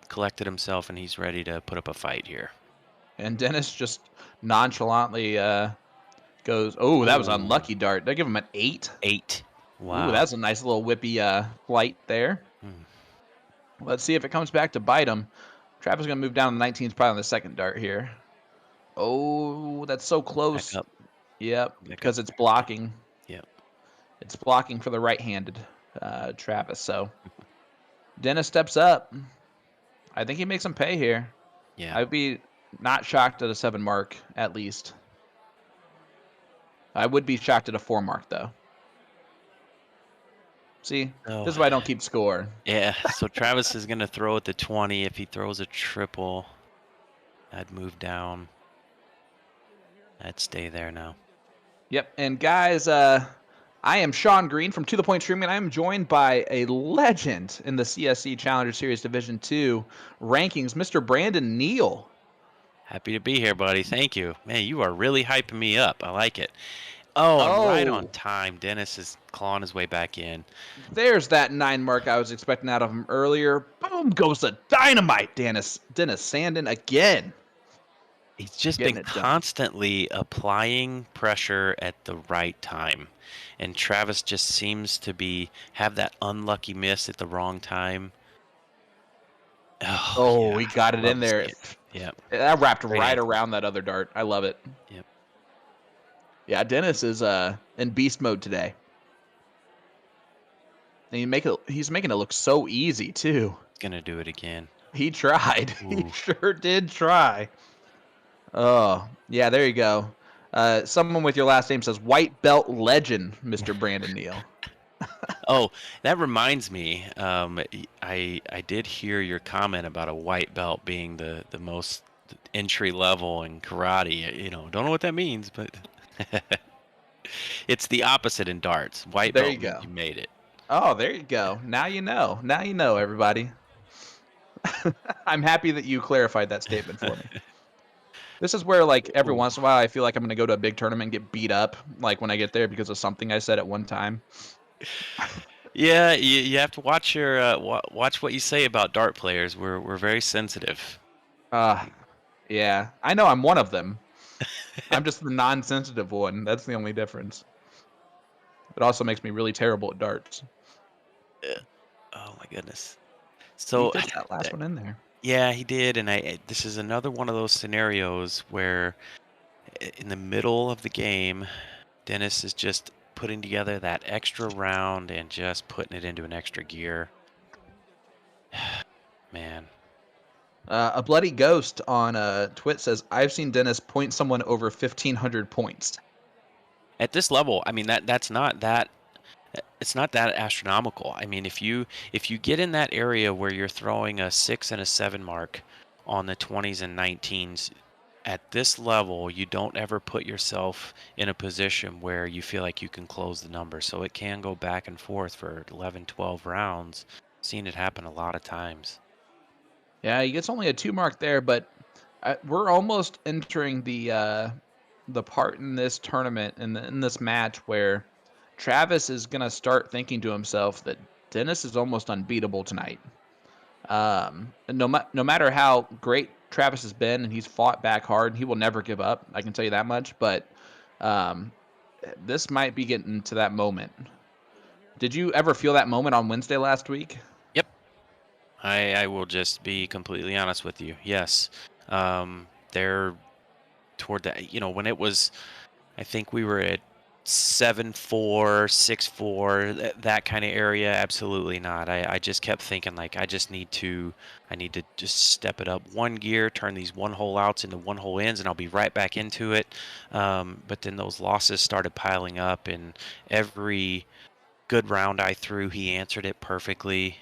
collected himself and he's ready to put up a fight here. And Dennis just nonchalantly goes, oh, that was Ooh. unlucky dart. They give him an 8. 8. Wow. Ooh, that's a nice little whippy flight there. Let's see if it comes back to bite him. Travis is going to move down to the 19s, probably on the second dart here. Oh, that's so close. Back up. Yep, Back because up. it's blocking. Yep. It's blocking for the right-handed Travis. So Dennis steps up. I think he makes him pay here. Yeah. I'd be not shocked at a 7 mark, at least. I would be shocked at a 4 mark, though. See, this is why I don't keep score. Yeah, so Travis is going to throw at the 20. If he throws a triple, I'd move down. I'd stay there now. Yep, and guys, I am Sean Green from To The Point Streaming, and I am joined by a legend in the CSC Challenger Series Division 2 rankings, Mr. Brandon Neal. Happy to be here, buddy. Thank you. Man, you are really hyping me up. I like it. Oh, I'm right on time. Dennis is clawing his way back in. There's that 9 mark I was expecting out of him earlier. Boom goes the dynamite, Dennis Sanden again. He's just been constantly applying pressure at the right time. And Travis just seems to have that unlucky miss at the wrong time. Oh, yeah. He got it in there. Yeah. That wrapped right around that other dart. I love it. Yep. Yeah, Dennis is in beast mode today. And he's making it look so easy too. Gonna do it again. He tried. Ooh. He sure did try. Oh, yeah, there you go. Someone with your last name says white belt legend, Mr. Brandon Neal. Oh, that reminds me. I did hear your comment about a white belt being the most entry level in karate. You know, don't know what that means, but it's the opposite in darts. White belt. There you go. You made it. Oh, there you go. Now you know. Now you know, everybody. I'm happy that you clarified that statement for me. This is where, like, every once in a while, I feel like I'm going to go to a big tournament and get beat up, like, when I get there because of something I said at one time. Yeah, you have to watch your watch what you say about dart players. We're very sensitive. Yeah, I know I'm one of them. I'm just the non-sensitive one. That's the only difference. It also makes me really terrible at darts. Oh my goodness! So he did that last one in there. Yeah, he did, and this is another one of those scenarios where, in the middle of the game, Dennis is just putting together that extra round and just putting it into an extra gear. Man. A Bloody Ghost on Twit says, I've seen Dennis point someone over 1,500 points. At this level, I mean, that's not that... It's not that astronomical. I mean, if you get in that area where you're throwing a 6 and a 7 mark on the 20s and 19s, at this level, you don't ever put yourself in a position where you feel like you can close the number. So it can go back and forth for 11, 12 rounds. Seen it happen a lot of times. Yeah, he gets only a 2 mark there, but we're almost entering the part in this tournament, in this match, where Travis is going to start thinking to himself that Dennis is almost unbeatable tonight. No matter how great Travis has been, and he's fought back hard, he will never give up. I can tell you that much. But this might be getting to that moment. Did you ever feel that moment on Wednesday last week? Yep. I will just be completely honest with you. Yes. They're toward that, when it was, I think we were at 7-4, 6-4, that kind of area. Absolutely not. I just kept thinking, like, I need to just step it up one gear, turn these one hole outs into one hole ins, and I'll be right back into it. But then those losses started piling up, and every good round I threw, he answered it perfectly.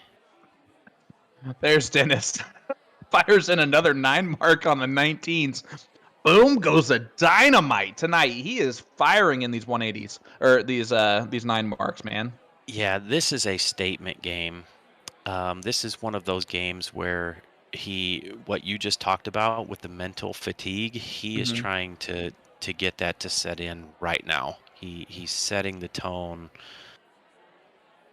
There's Dennis. Fires in another 9 mark on the 19s. Boom goes a dynamite tonight. He is firing in these 180s, or these 9 marks, man. Yeah, this is a statement game. This is one of those games where what you just talked about with the mental fatigue, he is Mhm. trying to get that to set in right now. He's setting the tone.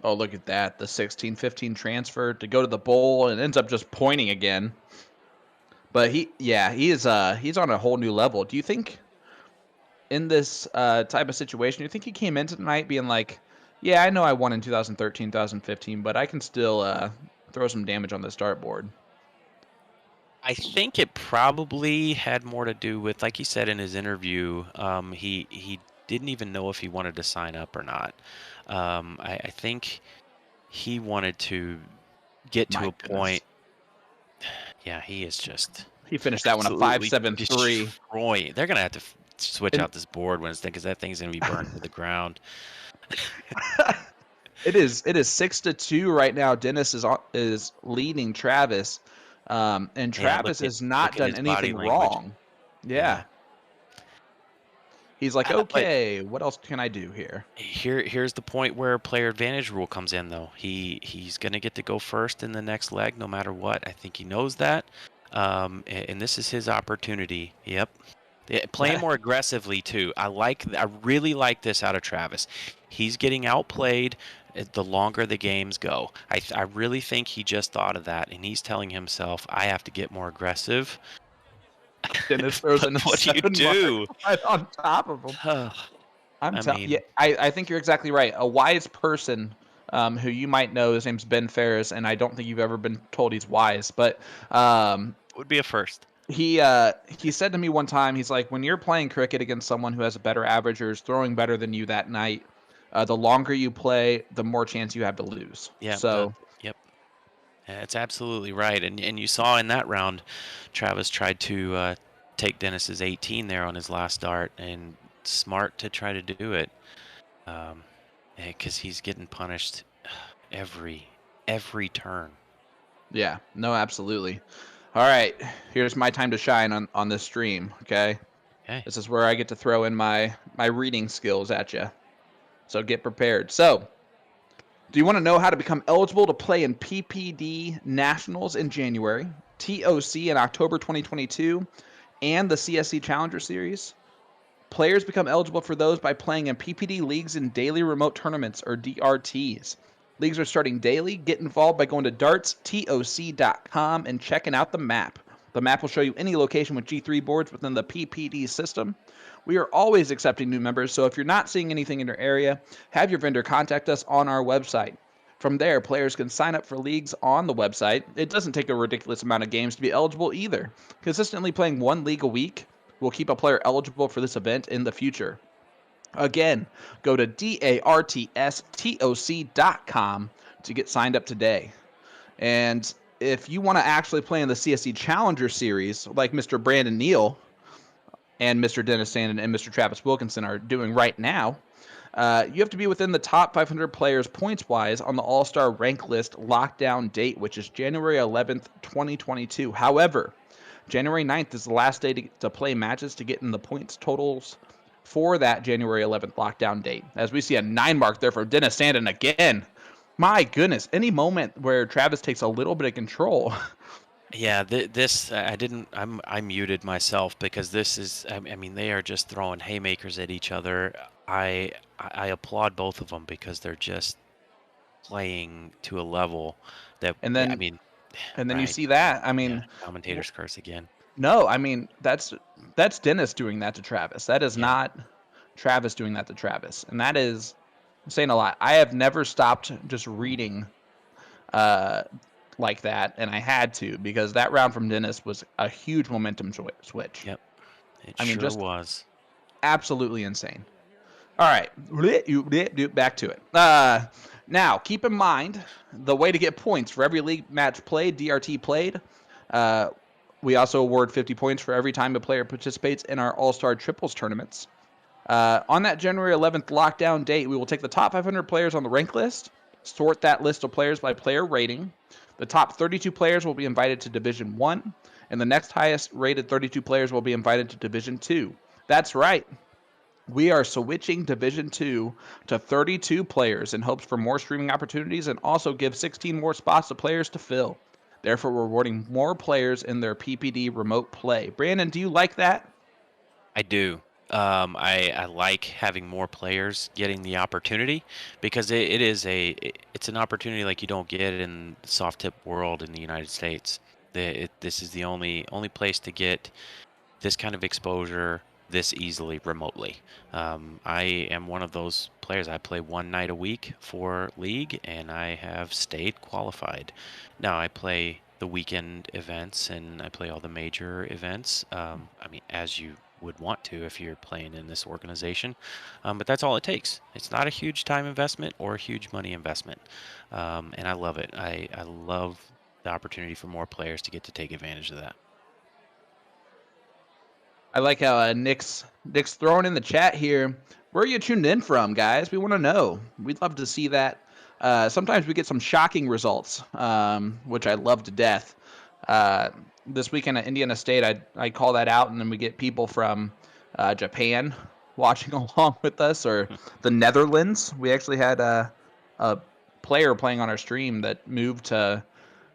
Oh, look at that. The 16-15 transfer to go to the bowl and ends up just pointing again. But he's on a whole new level. Do you think in this type of situation, you think he came into tonight being like, yeah, I know I won in 2013, 2015, but I can still throw some damage on this dartboard? I think it probably had more to do with, like he said in his interview, he didn't even know if he wanted to sign up or not. I think he wanted to get to My a goodness. point. Yeah, he is just He finished that one a absolutely 5-7-3. destroying. They're gonna have to switch And out this board when it's because that thing's gonna be burned to the ground. it is 6-2 right now. Dennis is leading Travis. And Yeah, Travis has not look at done his body anything language. wrong. Yeah, Yeah. He's like, but okay, what else can I do here? here's the point where player advantage rule comes in, though. He's gonna get to go first in the next leg, no matter what. I think he knows that, and this is his opportunity. Yep. Yeah, playing more aggressively too. I really like this out of Travis. He's getting outplayed the longer the games go. I really think he just thought of that, and he's telling himself, I have to get more aggressive. Dennis throws But in a what do you 7 mark do? right on top of him. I'm I telling you, mean, I think you're exactly right. A wise person who you might know, his name's Ben Ferris, and I don't think you've ever been told he's wise, but would be a first. he said to me one time, he's like, when you're playing cricket against someone who has a better average or is throwing better than you that night, the longer you play, the more chance you have to lose. Yeah, So yep. That's absolutely right. And you saw in that round, Travis tried to take Dennis's 18 there on his last dart, and smart to try to do it, because he's getting punished every turn. yeah, no, absolutely. All right, here's my time to shine on this stream. Okay, Okay. this is where I get to throw in my reading skills at you. So get prepared. So, do you want to know how to become eligible to play in PPD Nationals in January, TOC in October 2022, and the CSC Challenger Series? Players become eligible for those by playing in PPD leagues and daily remote tournaments, or DRTs. Leagues are starting daily. Get involved by going to dartstoc.com and checking out the map. The map will show you any location with G3 boards within the PPD system. We are always accepting new members, so if you're not seeing anything in your area, have your vendor contact us on our website. From there, players can sign up for leagues on the website. It doesn't take a ridiculous amount of games to be eligible either. Consistently playing one league a week will keep a player eligible for this event in the future. Again, go to dartstoc.com to get signed up today. And if you want to actually play in the CSC Challenger Series, like Mr. Brandon Neal and Mr. Dennis Sanden and Mr. Travis Wilkinson are doing right now, you have to be within the top 500 players points-wise on the All-Star rank list lockdown date, which is January 11th, 2022. However, January 9th is the last day to play matches to get in the points totals for that January 11th lockdown date. As we see a 9 mark there from Dennis Sanden again. My goodness, any moment where Travis takes a little bit of control. Yeah, this I didn't. I muted myself because this is. I mean, they are just throwing haymakers at each other. I applaud both of them because they're just playing to a level that. And I then mean, you right? see that. I Yeah, mean, commentators curse again. no, I mean that's Dennis doing that to Travis. That is Yeah. not Travis doing that to Travis. And that is saying a lot. I have never stopped just reading uh, like that, and I had to because that round from Dennis was a huge momentum switch. Yep. It I mean, sure just was. absolutely insane. All right, back to it. Now, keep in mind the way to get points for every league match played, DRT played. We also award 50 points for every time a player participates in our All-Star Triples tournaments. On that January 11th lockdown date, we will take the top 500 players on the rank list, sort that list of players by player rating. The top 32 players will be invited to Division 1, and the next highest rated 32 players will be invited to Division 2. That's right. We are switching Division 2 to 32 players in hopes for more streaming opportunities and also give 16 more spots to players to fill. Therefore, we're rewarding more players in their PPD remote play. Brandon, do you like that? I do. I like having more players getting the opportunity because it's an opportunity like you don't get in the soft tip world in the United States. This is the only place to get this kind of exposure this easily remotely. I am one of those players. I play one night a week for League, and I have stayed qualified. Now I play the weekend events and I play all the major events. I mean, as you would want to if you're playing in this organization, but that's all it takes. It's not a huge time investment or a huge money investment, and I love it. I love the opportunity for more players to get to take advantage of that. I like how Nick's throwing in the chat here. Where are you tuned in from, guys? We want to know. We'd love to see that. Sometimes we get some shocking results, which I love to death. This weekend at Indiana State, I call that out, and then we get people from Japan watching along with us, or the Netherlands. We actually had a player playing on our stream that moved to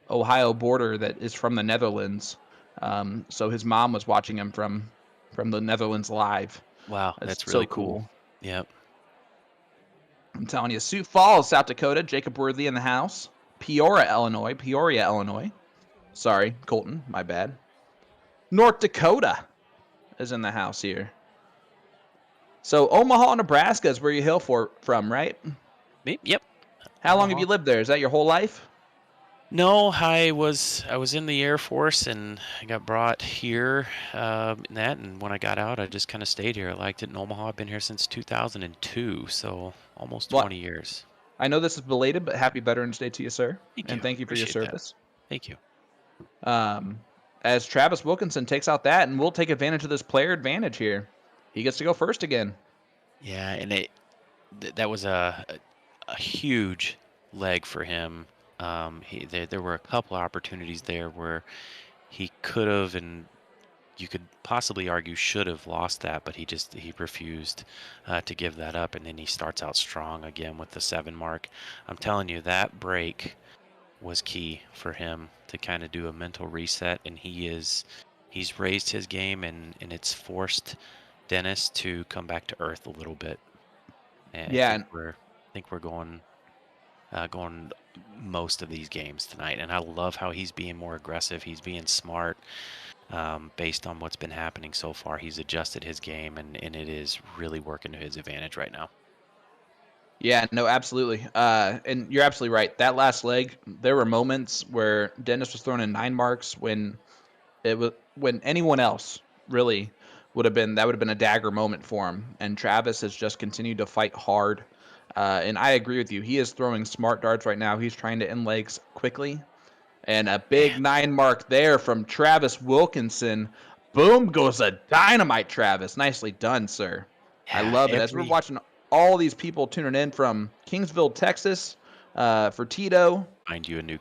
Ohio border that is from the Netherlands. So his mom was watching him from the Netherlands live. Wow, That's that's really so cool. Yep. I'm telling you, Sioux Falls, South Dakota, Jacob Worthy in the house. Peoria, Illinois. Sorry, Colton, my bad. North Dakota is in the house here. So Omaha, Nebraska is where you hail from, right? Yep. How long have Omaha. you lived there? Is that your whole life? No, I was in the Air Force and I got brought here in that, and when I got out, I just kind of stayed here. I liked it in Omaha. I've been here since 2002, so almost 20 years. I know this is belated, but happy Veterans Day to you, sir. Thank and you. thank you for your Appreciate that. service. Thank you. As Travis Wilkinson takes out that, and we'll take advantage of this player advantage here. He gets to go first again. Yeah, and that was a huge leg for him. There were a couple of opportunities there where he could have, and you could possibly argue should have lost that, but he refused to give that up, and then he starts out strong again with the 7 mark. I'm telling you, that break was key for him to kind of do a mental reset, and he's raised his game, and it's forced Dennis to come back to earth a little bit. And Yeah, I think we're going most of these games tonight, and I love how he's being more aggressive. He's being smart. Based on what's been happening so far, he's adjusted his game, and it is really working to his advantage right now. Yeah, no, absolutely. And you're absolutely right. That last leg, there were moments where Dennis was throwing in 9 marks when anyone else really would have been a dagger moment for him. And Travis has just continued to fight hard. And I agree with you. He is throwing smart darts right now. He's trying to end legs quickly. And a big 9 mark there from Travis Wilkinson. Boom goes a dynamite, Travis. Nicely done, sir. I love it. As we're watching all these people tuning in from Kingsville, Texas, for Tito. Find you a new